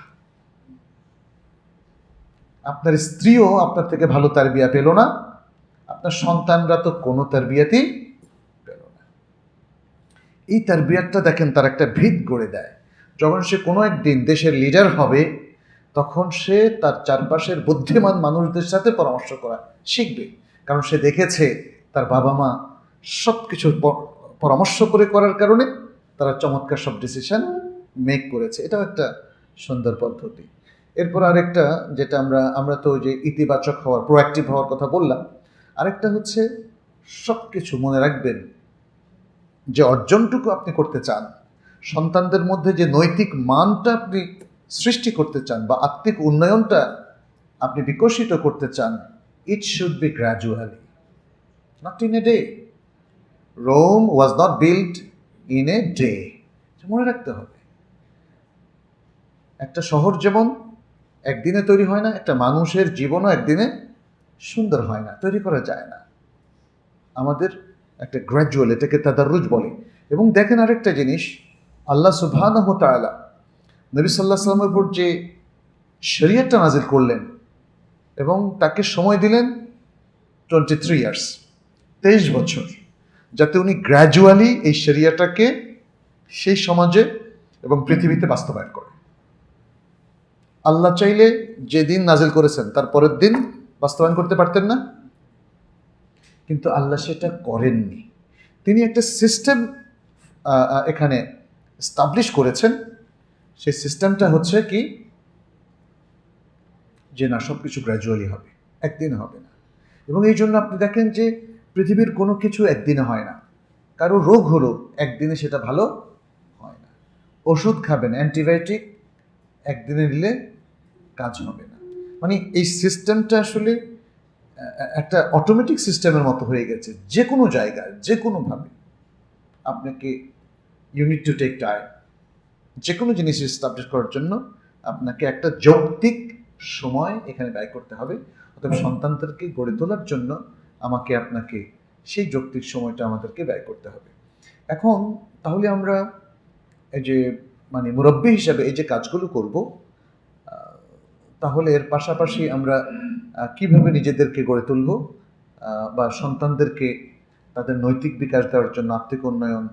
[SPEAKER 1] আপনার স্ত্রীও আপনার থেকে ভালো তারবিয়া পেল না, আপনার সন্তানরা তো কোনো তারবিয়াতেই পেল না। এই তারবিয়াতটা দেখেন, তার একটা ভিত গড়ে দেয়। যখন সে কোনো একদিন দেশের লিডার হবে, তখন সে তার চারপাশের বুদ্ধিমান মানুষদের সাথে পরামর্শ করা শিখবে। কারণ সে দেখেছে তার বাবা মা সব কিছু পরামর্শ করে করার কারণে তারা চমৎকার সব ডিসিশন মেক করেছে। এটাও একটা সুন্দর পদ্ধতি। এরপর আরেকটা, যেটা আমরা তো যে ইতিবাচক হওয়ার, প্রোঅ্যাক্টিভ হওয়ার কথা বললাম, আরেকটা হচ্ছে সব কিছু মনে রাখবেন যে অর্জনটুকু আপনি করতে চান, সন্তানদের মধ্যে যে নৈতিক মানটা আপনি সৃষ্টি করতে চান বা আত্মিক উন্নয়নটা আপনি বিকশিত করতে চান, it should be gradually, not in a day. Rome was not build in a day. মনে রাখতে হবে, একটা শহর যেমন একদিনে তৈরি হয় না, একটা মানুষের জীবনও একদিনে সুন্দর হয় না, তৈরি করা যায় না। আমাদের একটা গ্র্যাজুয়াল, এটাকে তাদাররুজ বলে। এবং দেখেন আরেকটা জিনিস, আল্লাহ সুবহানাহু ওয়া তাআলা নবী সাল্লাল্লাহু আলাইহি ওয়াসাল্লামের উপর যে শরীয়তটা নাজিল করলেন এবং তাকে সময় দিলেন 23 ইয়ার্স, 23 বছর, যাতে উনি গ্র্যাজুয়ালি এই শরীয়তটাকে সেই সমাজে এবং পৃথিবীতে বাস্তবায়ন করেন। আল্লাহ চাইলে যেদিন নাজিল করেছেন তার পরের দিন বাস্তবায়ন করতে পারতেন না, কিন্তু আল্লাহ সেটা করেননি। তিনি একটা সিস্টেম এখানে এস্টাবলিশ করেছেন। সেই সিস্টেমটা হচ্ছে কি, যে না, সব কিছু গ্র্যাজুয়ালি হবে, একদিনে হবে না। এবং এই জন্য আপনি দেখেন যে পৃথিবীর কোনো কিছু একদিনে হয় না। কারো রোগ হলো, একদিনে সেটা ভালো হয় না। ওষুধ খাবেন, অ্যান্টিবায়োটিক, একদিনে নিলে কাজ হবে না। মানে এই সিস্টেমটা আসলে একটা অটোমেটিক সিস্টেমের মতো হয়ে গেছে। যে কোনো জায়গায়, যে কোনোভাবে আপনাকে ইউনিট টু টেক টাইম। যে কোনো জিনিস এস্টাবলিশ করার জন্য আপনাকে একটা যৌক্তিক সময় এখানে ব্যয় করতে হবে। অতএব সন্তানদেরকে গড়ে তোলার জন্য আপনাকে সেই যৌক্তিক সময়টা আমাদেরকে ব্যয় করতে হবে। এখন তাহলে আমরা এই যে মুরব্বী হিসাবে এই যে কাজগুলো করব, তাহলে এর পাশাপাশি আমরা কিভাবে নিজেদেরকে গড়ে তুলব, বা সন্তানদেরকে তাদের নৈতিক বিকাশ দেওয়ার জন্য, আত্মিক উন্নয়ন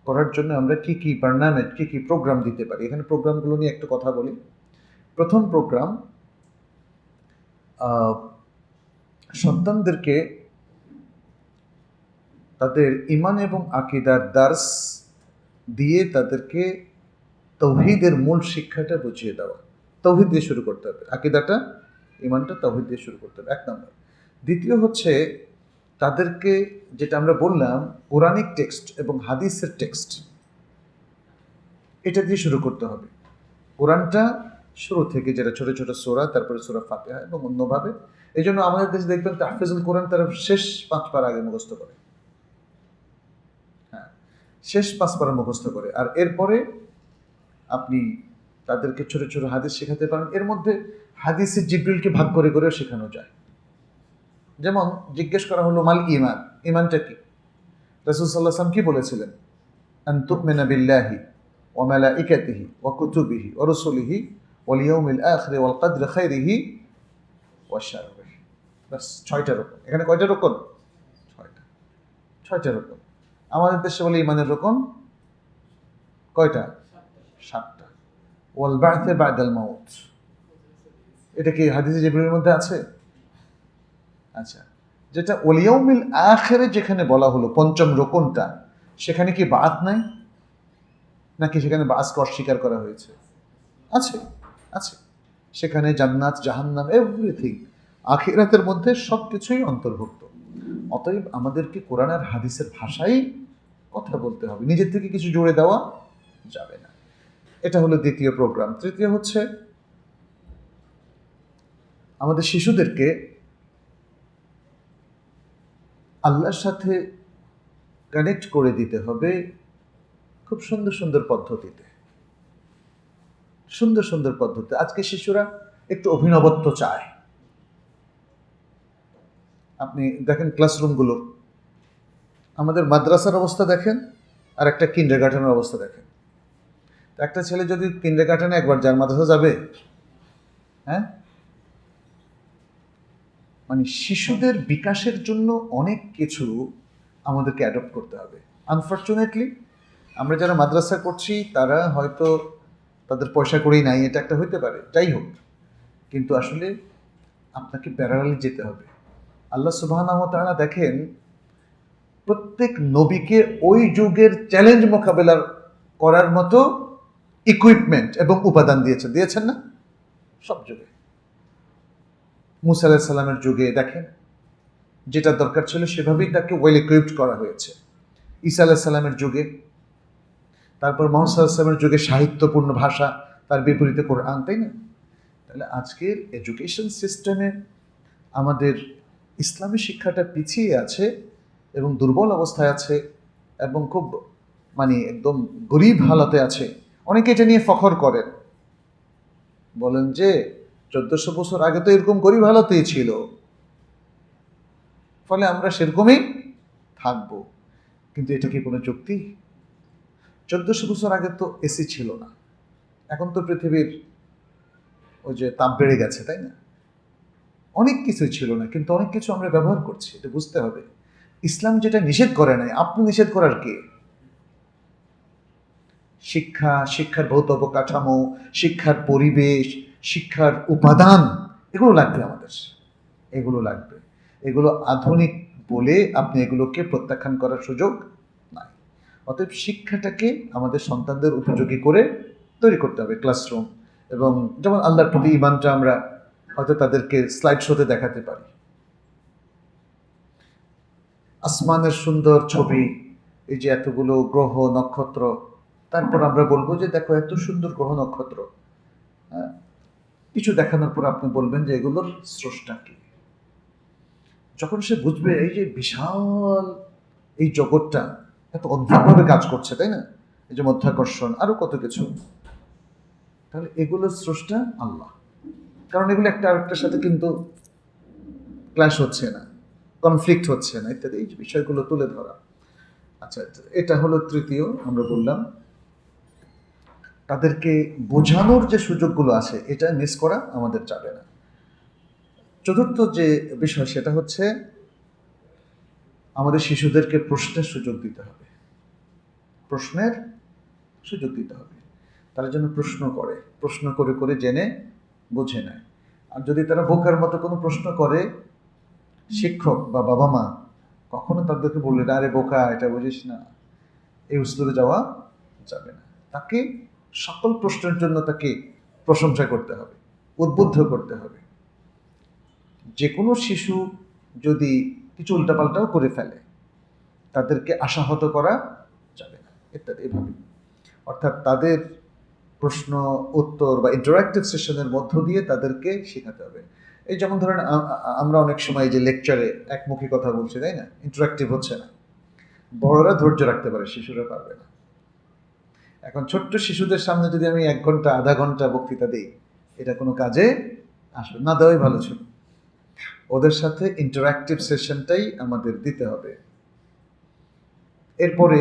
[SPEAKER 1] করার জন্য আমরা কি কি বার্নামেজ, কি কি প্রোগ্রাম দিতে পারি। এখানে প্রোগ্রামগুলো নিয়ে একটু কথা বলি। প্রথম প্রোগ্রাম, সন্তানদেরকে তাদের ঈমান এবং আকীদার দার্স দিয়ে তাদেরকে তাওহীদের মূল শিক্ষাটা বুঝিয়ে দেওয়া। তাওহীদ দিয়ে শুরু করতে হবে, আকীদাটা, ঈমানটা তাওহীদ দিয়ে শুরু করতে হবে, এক নম্বর। দ্বিতীয় হচ্ছে তাদেরকে, যেটা আমরা বললাম, কোরআনিক টেক্সট এবং হাদিসের টেক্সট, এটা দিয়ে শুরু করতে হবে। কোরআনটা শুরু থেকে, যেটা ছোট ছোট সূরা, তারপরে সূরা ফাতিহা এবং অন্যভাবে। এই জন্য আমাদের দেশে দেখবেন তাহফিজুল কোরআন তারা শেষ 5 পারা আগে মুখস্থ করে। হ্যাঁ, শেষ 5 পারা মুখস্থ করে। আর এরপরে আপনি তাদেরকে ছোট ছোট হাদিস শেখাতে পারেন। এর মধ্যে হাদিসের জিবরিলকে ভাগ করে করেও শেখানো যায়। যেমন জিজ্ঞেস করা হলো, মাল ঈমান, ঈমানটা কি? রাসূল সাল্লাল্লাহু আলাইহি ওয়াসাল্লাম কি বলেছিলেন? আন তুমিনা বিল্লাহি ওয়া মালাইকাতিহি ওয়া কুতুবিহি ওয়া রুসুলিহি ওয়াল ইয়াউমিল আখির ওয়াল কদরি খাইরিহি ওয়া শাররিহি। বাস 6টা রকম। এখানে কয়টা রকম? 6টা রকম। আমাদের দেশে বলে ঈমানের রকম কয়টা? 7টা। ওয়াল বা'থে বা'দাল মাউত, এটা কি হাদিসে জিবরিলের মধ্যে আছে? আচ্ছা, যেটা ওয়াল ইয়াউমিল আখিরে যেখানে বলা হলো পঞ্চম রকমটা, সেখানে কি বাত নাই? নাকি সেখানে বাসকে অস্বীকার করা হয়েছে? আছে, আছে। সেখানে জান্নাত, জাহান্নাম, এভরিথিং, আখিরাতের মধ্যে সব কিছুই অন্তর্ভুক্ত। অতএব আমাদেরকে কোরআন আর হাদিসের ভাষায় কথা বলতে হবে, নিজের থেকে কিছু জুড়ে দেওয়া যাবে না। এটা হলো দ্বিতীয় প্রোগ্রাম। তৃতীয় হচ্ছে আমাদের শিশুদেরকে আল্লাহর সাথে কানেক্ট করে দিতে হবে খুব সুন্দর সুন্দর পদ্ধতিতে। সুন্দর সুন্দর পদ্ধতি। আজকে শিশুরা একটু অভিনবত্ব চায়। আপনি দেখেন ক্লাসরুমগুলো, আমাদের মাদ্রাসার অবস্থা দেখেন আর একটা কিন্ডারগার্টেনের অবস্থা দেখেন। একটা ছেলে যদি কিন্ডারগার্টেনে একবার যার মাদ্রাসা যাবে, হ্যাঁ, মানে শিশুদের বিকাশের জন্য অনেক কিছু আমাদেরকে অ্যাডপ্ট করতে হবে। আনফর্চুনেটলি আমরা যারা মাদ্রাসা করছি তারা হয়তো তাদের পয়সা করেই নাই, এটা একটা হইতে পারে, যাই হোক, কিন্তু আসলে আপনাকে প্যারালালি যেতে হবে। আল্লাহ সুবহানাহু ওয়া তাআলা দেখেন প্রত্যেক নবীকে ওই যুগের চ্যালেঞ্জ মোকাবেলা করার মতো ইকুইপমেন্ট এবং উপাদান দিয়েছেন না? সব যুগে। মুসা আলাইহিস সালামের যুগে দেখেন যেটা দরকার ছিল সেভাবেই তাকে ওয়েল ইকুইপড করা হয়েছে। ঈসা আলাইহিস সালামের যুগে, তারপর মুহাম্মদ সাল্লাল্লাহু আলাইহি ওয়াসাল্লামের যুগে সাহিত্যপূর্ণ ভাষা, তার বিপরীতে কোরআন, তাই না? তাহলে আজকের এডুকেশন সিস্টেমে আমাদের ইসলামী শিক্ষাটা পিছিয়ে আছে এবং দুর্বল অবস্থায় আছে এবং খুব মানে একদম গরিব হালতে আছে। অনেকে এটা নিয়ে ফখর করেন, বলেন যে 1400 বছর আগে তো এরকম গরিব হালতেই ছিল, ফলে আমরা সেরকমই থাকবো। কিন্তু এটা কি কোনো যুক্তি? 1400 বছর আগে তো এসি ছিল না, এখন তো পৃথিবীর ওই যে তাপ বেড়ে গেছে, তাই না? অনেক কিছুই ছিল না, কিন্তু অনেক কিছু আমরা ব্যবহার করছি, এটা বুঝতে হবে। ইসলাম যেটা নিষেধ করে নাই, আপনি নিষেধ করার কে? শিক্ষা, শিক্ষার ভৌত অবকাঠামো, শিক্ষার পরিবেশ, শিক্ষার উপাদান, এগুলো লাগবে আমাদের, এগুলো লাগবে। এগুলো আধুনিক বলে আপনি এগুলোকে প্রত্যাখ্যান করার সুযোগ নাই। অতএব শিক্ষাটাকে আমাদের সন্তানদের উপযোগী করে তৈরি করতে হবে, ক্লাসরুম। এবং যেমন আল্লাহর প্রতি ঈমানটা আমরা হয়তো তাদেরকে স্লাইড শোতে দেখাতে পারি, আসমানের সুন্দর ছবি, এই যে এতগুলো গ্রহ নক্ষত্র, তারপর আমরা বলবো যে দেখো এত সুন্দর গ্রহ নক্ষত্র, হ্যাঁ, কিছু দেখানোর পর আপনি বলবেন যে এগুলোর স্রষ্টা কি। যখন সে বুঝবে এই যে বিশাল এই জগৎটা এত অদ্ভুতভাবে কাজ করছে, তাই না, এই যে মধ্যাকর্ষণ আরো কত কিছু, তাহলে এগুলোর স্রষ্টা আল্লাহ। কারণ এগুলো একটা আরেকটার সাথে কিন্তু ক্ল্যাশ হচ্ছে না, কনফ্লিক্ট হচ্ছে না, ইত্যাদি এই বিষয়গুলো তুলে ধরা। আচ্ছা, এটা হলো তৃতীয়, আমরা বললাম তাদেরকে বোঝানোর যে সুযোগগুলো আছে এটা মিস করা আমাদের যাবে না। চতুর্থ যে বিষয় সেটা হচ্ছে আমাদের শিশুদেরকে প্রশ্নের সুযোগ দিতে হবে, প্রশ্নের সুযোগ দিতে হবে। তারা যেন প্রশ্ন করে, প্রশ্ন করে করে জেনে বুঝে নেয়। আর যদি তারা বোকার মতো কোনো প্রশ্ন করে, শিক্ষক বা বাবা মা কখনো তাদেরকে বললে না আরে বোকা এটা বুঝিস না, এই উসলুবে যাওয়া যাবে না। তাকে সকল প্রশ্নের জন্য তাকে প্রশংসা করতে হবে, উদ্বুদ্ধ করতে হবে। যে কোনো শিশু যদি কিছু উল্টাপাল্টাও করে ফেলে তাদেরকে আশাহত করা যাবে না, ইত্যাদি এভাবে। অর্থাৎ তাদের প্রশ্ন উত্তর বা ইন্টারাক্টিভ সেশনের মধ্য দিয়ে তাদেরকে শেখাতে হবে। এই যেমন ধরেন আমরা অনেক সময় যে লেকচারে একমুখী কথা বলছি, তাই না, ইন্টারাক্টিভ হচ্ছে না। বড়রা ধৈর্য রাখতে পারে, শিশুরা পারবে না। এখন ছোট্ট শিশুদের সামনে যদি আমি 1 ঘন্টা আধা ঘন্টা বক্তৃতা দিই, এটা কোনো কাজে আসবে না, দেওয়াই ভালো ছিল। ওদের সাথে ইন্টারাক্টিভ সেশনটাই আমাদের দিতে হবে। এরপরে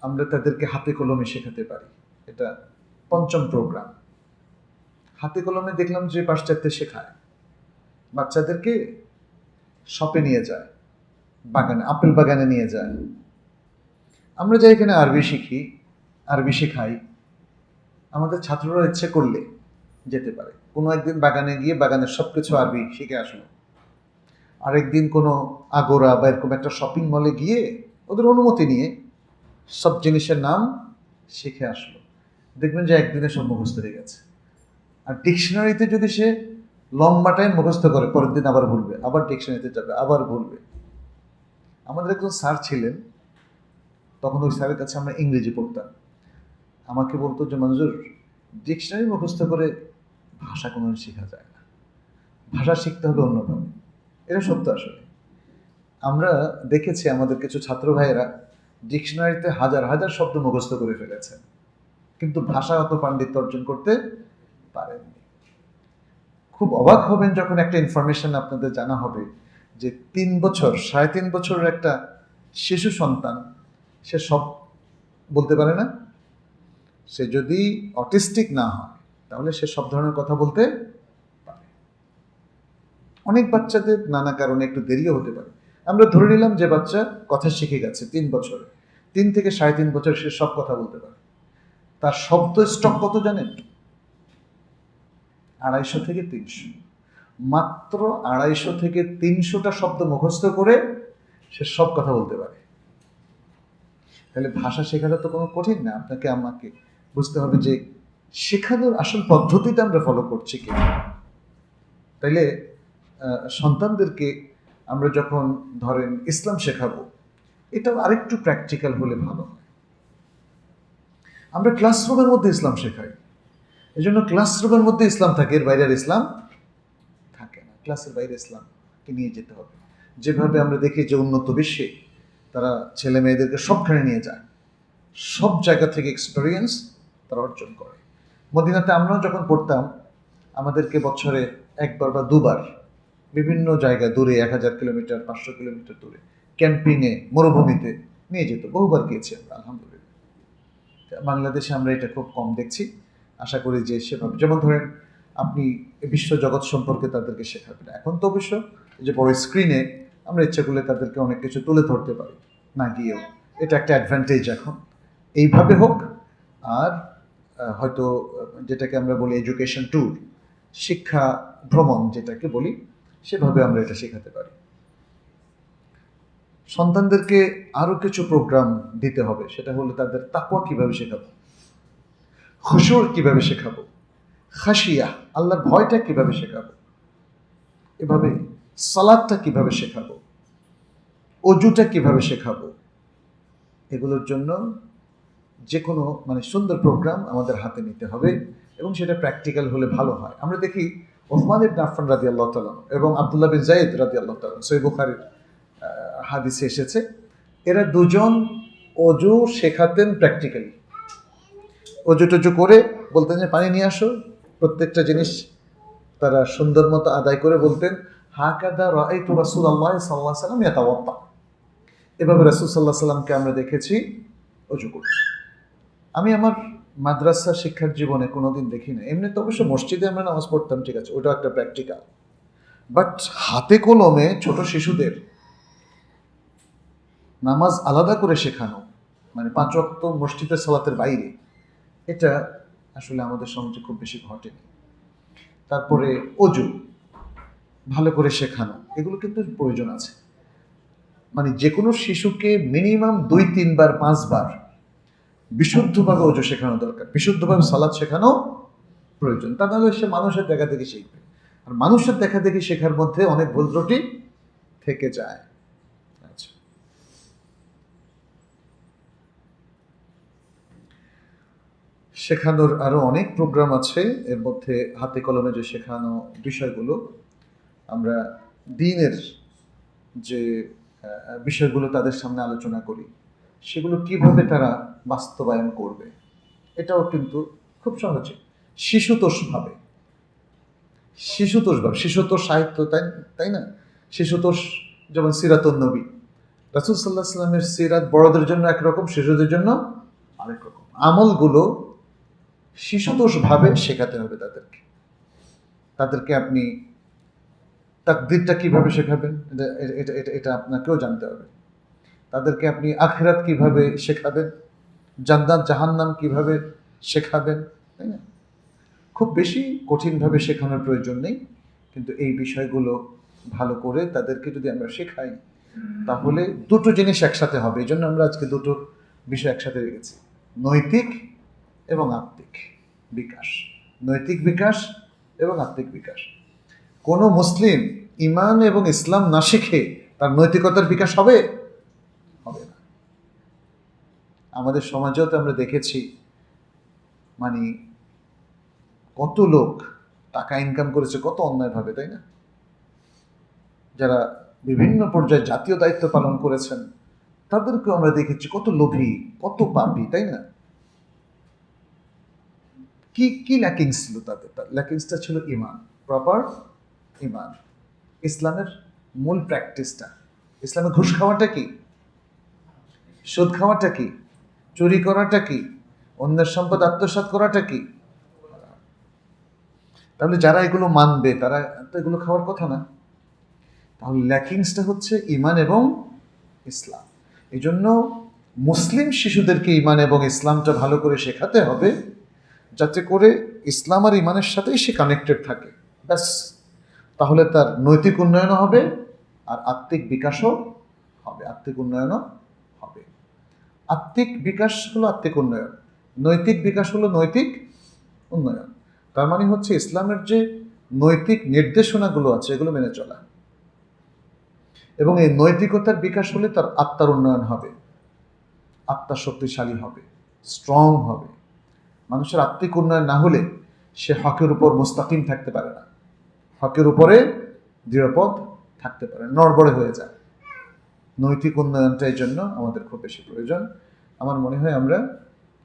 [SPEAKER 1] আমরা তাদেরকে হাতে কলমে শেখাতে পারি, এটা 5ম প্রোগ্রাম। হাতে কলমে দেখলাম যে পাশ্চাত্যে শেখায়, বাচ্চাদেরকে শপে নিয়ে যায়, বাগানে, আপেল বাগানে নিয়ে যায়। আমরা যাই এখানে আরবি শিখি, আরবি শেখাই, আমাদের ছাত্ররা ইচ্ছে করলে যেতে পারে। কোনো একদিন বাগানে গিয়ে বাগানের সব কিছু আরবি শিখে আসলো, আরেকদিন কোনো আগোরা বা এরকম একটা শপিং মলে গিয়ে ওদের অনুমতি নিয়ে সব জিনিসের নাম শিখে আসলো। দেখবেন যে একদিনে সব মুখস্থ হয়ে গেছে। আর ডিকশনারিতে যদি সে লম্বা টাইম মুখস্থ করে, পরের দিন আবার ভুলবে, আবার ডিকশনারিতে যাবে, আবার ভুলবে। আমাদের একজন স্যার ছিলেন, তখন ওই স্যারের কাছে আমরা ইংরেজি পড়তাম। আমাকে বলতো যে মঞ্জুর, ডিকশনারি মুখস্থ করে ভাষা কোনো শেখা যায় না, ভাষা শিখতে হবে অন্যভাবে। এটা সত্য আসলে। আমরা দেখেছি আমাদের কিছু ছাত্র ভাইয়েরা ডিকশনারিতে হাজার হাজার শব্দ মুখস্থ করে ফেলেছেন, কিন্তু ভাষাগত পাণ্ডিত্য অর্জন করতে পারেননি। খুব অবাক হবেন যখন একটা ইনফরমেশন আপনাদের জানা হবে যে 3 বছর 3.5 বছরের একটা শিশু সন্তান, সে সব বলতে পারে না। সে যদি অটিস্টিক না হয় তাহলে সে সব ধরনের কথা বলতে পারে। অনেক বাচ্চাদের নানা কারণে একটু দেরিও হতে পারে। আমরা ধরে নিলাম যে বাচ্চা কথা শিখে গেছে 3 বছরে, 3 থেকে 3.5 বছর সে সব কথা বলতে পারে। তার শব্দ স্টক কত জানেন? 250 থেকে 300। মাত্র 250 থেকে 300টা শব্দ মুখস্থ করে সে সব কথা বলতে পারে। তাহলে ভাষা শেখাটা তো কোনো কঠিন না। আপনাকে আমাকে বুঝতে হবে যে শেখানোর আসল পদ্ধতিটা আমরা ফলো করছি কি। তাইলে সন্তানদেরকে আমরা যখন ধরেন ইসলাম শেখাবো, এটাও আরেকটু প্র্যাকটিক্যাল হলে ভালো হয়। আমরা ক্লাসরুমের মধ্যে ইসলাম শেখাই, এই জন্য ক্লাসরুমের মধ্যে ইসলাম থাকে, এর বাইরে ইসলাম থাকে না। ক্লাসের বাইরে ইসলামকে নিয়ে যেতে হবে। যেভাবে আমরা দেখি যে উন্নত বিশ্বে তারা ছেলে মেয়েদেরকে সবখানে নিয়ে যায়, সব জায়গা থেকে এক্সপিরিয়েন্স তারা অর্জন করে। মদিনাতে আমরাও যখন পড়তাম, আমাদেরকে বছরে 1বার বা 2বার বিভিন্ন জায়গায় দূরে 1000 কিলোমিটার 500 কিলোমিটার দূরে ক্যাম্পিংয়ে মরুভূমিতে নিয়ে যেত। বহুবার গিয়েছি আমরা, আলহামদুলিল্লাহ। বাংলাদেশে আমরা এটা খুব কম দেখছি। আশা করি যে সেভাবে, যেমন ধরেন আপনি বিশ্ব জগৎ সম্পর্কে তাদেরকে শেখাবেন। এখন তো অবশ্য যে বড় স্ক্রিনে আমরা ইচ্ছা করলে তাদেরকে অনেক কিছু তুলে ধরতে পারি না গিয়েও, এটা একটা অ্যাডভান্টেজ এখন। এইভাবে হোক, আর হয়তো যেটাকে আমরা বলি এডুকেশন ট্যুর, শিক্ষা ভ্রমণ যেটাকে বলি, সেভাবে আমরা এটা শেখাতে পারি। সন্তানদেরকে আরও কিছু প্রোগ্রাম দিতে হবে, সেটা হলো তাদের তাকওয়া কীভাবে শেখাবো, খুশুর কীভাবে শেখাবো, খাশিয়া আল্লাহর ভয়টা কীভাবে শেখাবো, এভাবে সালাদটা কীভাবে শেখাবো, অজুটা কীভাবে শেখাবো। এগুলোর জন্য যে কোনো সুন্দর প্রোগ্রাম আমাদের হাতে নিতে হবে, এবং সেটা প্র্যাকটিক্যাল হলে ভালো হয়। আমরা দেখি ওসমান ইবনে আফফান রাদিয়াল্লাহু তাআলা এবং আব্দুল্লাহ বিন যায়েদ রাদিয়াল্লাহু তাআলা, সহিহ বুখারীর হাদিসে এসেছে, এরা দুজন অজু শেখাতেন প্র্যাকটিক্যালি। অজু টজু করে বলতেন যে পানি নিয়ে আসো, প্রত্যেকটা জিনিস তারা সুন্দর মতো আদায় করে বলতেন, হাকাদা রাআইতু রাসূলুল্লাহ সাল্লাল্লাহু আলাইহি ওয়াসাল্লাম ইয়াতাওয়াদ্দা। এভাবে রাসূল সাল্লাল্লাহু আলাইহি ওয়াসাল্লামকে আমরা দেখেছি অজু করতে। আমি আমার মাদ্রাসা শিক্ষার জীবনে কোনোদিন দেখি না। এমনি তো অবশ্য মসজিদে আমরা নামাজ পড়তাম, ঠিক আছে, ওটা একটা প্র্যাকটিক্যাল। বাট হাতে কলমে ছোট শিশুদের নামাজ আলাদা করে শেখানো, 5 ওয়াক্ত মসজিদের সালাতের বাইরে, এটা আসলে আমাদের সমাজে খুব বেশি ঘটেনি। তারপরে অজু ভালো করে শেখানো, এগুলো কিন্তু প্রয়োজন আছে। যে কোনো শিশুকে মিনিমাম 2-3 বার 5 বার বিশুদ্ধভাবে অজু শেখানো দরকার, বিশুদ্ধভাবে সালাত শেখানো প্রয়োজন। তা নাহলে সে মানুষের দেখা দেখি শিখবে, আর মানুষের দেখা দেখি শেখার মধ্যে অনেক ভুল ত্রুটি থেকে যায়। আচ্ছা, শেখানোর আরও অনেক প্রোগ্রাম আছে। এর মধ্যে হাতে কলমে যে শেখানো বিষয়গুলো, আমরা দ্বীনের যে বিষয়গুলো তাদের সামনে আলোচনা করি, সেগুলো কিভাবে তারা বাস্তবায়ন করবে, এটাও কিন্তু খুব সহজে শিশুতোষভাবে, শিশুতোষ সাহিত্য, তাই না? শিশুতোষ যেমন সিরাতুন নবী, রাসূল সাল্লাল্লাহু আলাইহি ওয়াসাল্লামের সিরাত বড়দের জন্য একরকম, শিশুদের জন্য আরেক রকম। আমলগুলো শিশুতোষভাবে শেখাতে হবে তাদেরকে আপনি তাকদীরটা কিভাবে শেখাবেন, এটা আপনাকেও জানতে হবে। তাদেরকে আপনি আখিরাত কিভাবে শেখাবেন, জান্নাত জাহান্নাম কিভাবে শেখাবেন, তাই না? খুব বেশি কঠিনভাবে শেখানোর প্রয়োজন নেই, কিন্তু এই বিষয়গুলো ভালো করে তাদেরকে যদি আমরা শেখাই, তাহলে দুটো জিনিস একসাথে হবে। এই জন্য আমরা আজকে দুটো বিষয় একসাথে রেখেছি, নৈতিক এবং আত্মিক বিকাশ। নৈতিক বিকাশ এবং আত্মিক বিকাশ। কোনো মুসলিম ঈমান এবং ইসলাম না শিখে তার নৈতিকতার বিকাশ হবে না। আমাদের সমাজেও তো আমরা দেখেছি, কত লোক টাকা ইনকাম করেছে কত অন্যায়ভাবে, তাই না? যারা বিভিন্ন পর্যায়ে জাতীয় দায়িত্ব পালন করেছেন, তাদেরকেও আমরা দেখেছি কত লোভী, কত পাপী, তাই না? কি কি ল্যাকিংস ছিল তাদের? ল্যাকিংসটা ছিল ইমান, প্রপার ইমান, ইসলামের মূল প্র্যাকটিসটা। ইসলামে ঘুষ খাওয়াটা কি, সুদ খাওয়াটা কি, চুরি করাটা কি, অন্যের সম্পদ আত্মসাৎ করাটা কি? তাহলে যারা এগুলো মানবে তারা তো এগুলো খাওয়ার কথা না। তাহলে ল্যাকিংসটা হচ্ছে ইমান এবং ইসলাম। এই জন্য মুসলিম শিশুদেরকে ইমান এবং ইসলামটা ভালো করে শেখাতে হবে, যাতে করে ইসলাম আর ইমানের সাথেই সে কানেক্টেড থাকে। ব্যাস, তাহলে তার নৈতিক উন্নয়নও হবে আর আত্মিক বিকাশও হবে। আত্মিক উন্নয়নও হবে। আত্মিক বিকাশ হলো আত্মিক উন্নয়ন, নৈতিক বিকাশ হলো নৈতিক উন্নয়ন। তার মানে হচ্ছে ইসলামের যে নৈতিক নির্দেশনাগুলো আছে এগুলো মেনে চলা, এবং এই নৈতিকতার বিকাশ হলে তার আত্মার উন্নয়ন হবে, আত্মা শক্তিশালী হবে, স্ট্রং হবে। মানুষের আত্মিক উন্নয়ন না হলে সে হকের উপর মুস্তাকিম থাকতে পারে না, হকের উপরে দৃঢ়পদ থাকতে পারে, নড়বড়ে হয়ে যায়। নৈতিক উন্নয়নটা এই জন্য আমাদের খুব বেশি প্রয়োজন। আমার মনে হয় আমরা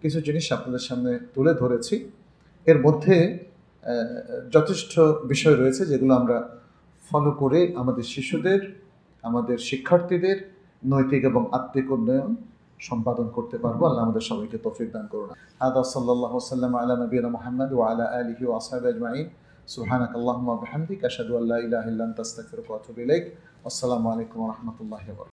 [SPEAKER 1] কিছু জিনিস আপনাদের সামনে তুলে ধরেছি, এর মধ্যে যথেষ্ট বিষয় রয়েছে যেগুলো আমরা ফলো করে আমাদের শিশুদের, আমাদের শিক্ষার্থীদের নৈতিক এবং আত্মিক উন্নয়ন সম্পাদন করতে পারবো। আল্লাহ আমাদের সবাইকে তৌফিক দান করুন। হাদা সাল্লাল্লাহু সাল্লাম আলা নবিয়িনা মুহাম্মদ ওয়া আলা আলিহি ওয়া আসহাবিহি আজমাইন। সুবহানাক আল্লাহুম্মা ওয়া বিহামদিক আশহাদু আল্লা ইলাহা ইল্লা আনতা আস্তাগফিরুকা ওয়া আতুবু ইলাইক। আসসালামু আলাইকুম ওয়া রাহমাতুল্লাহি ওয়া বারাকাতুহু।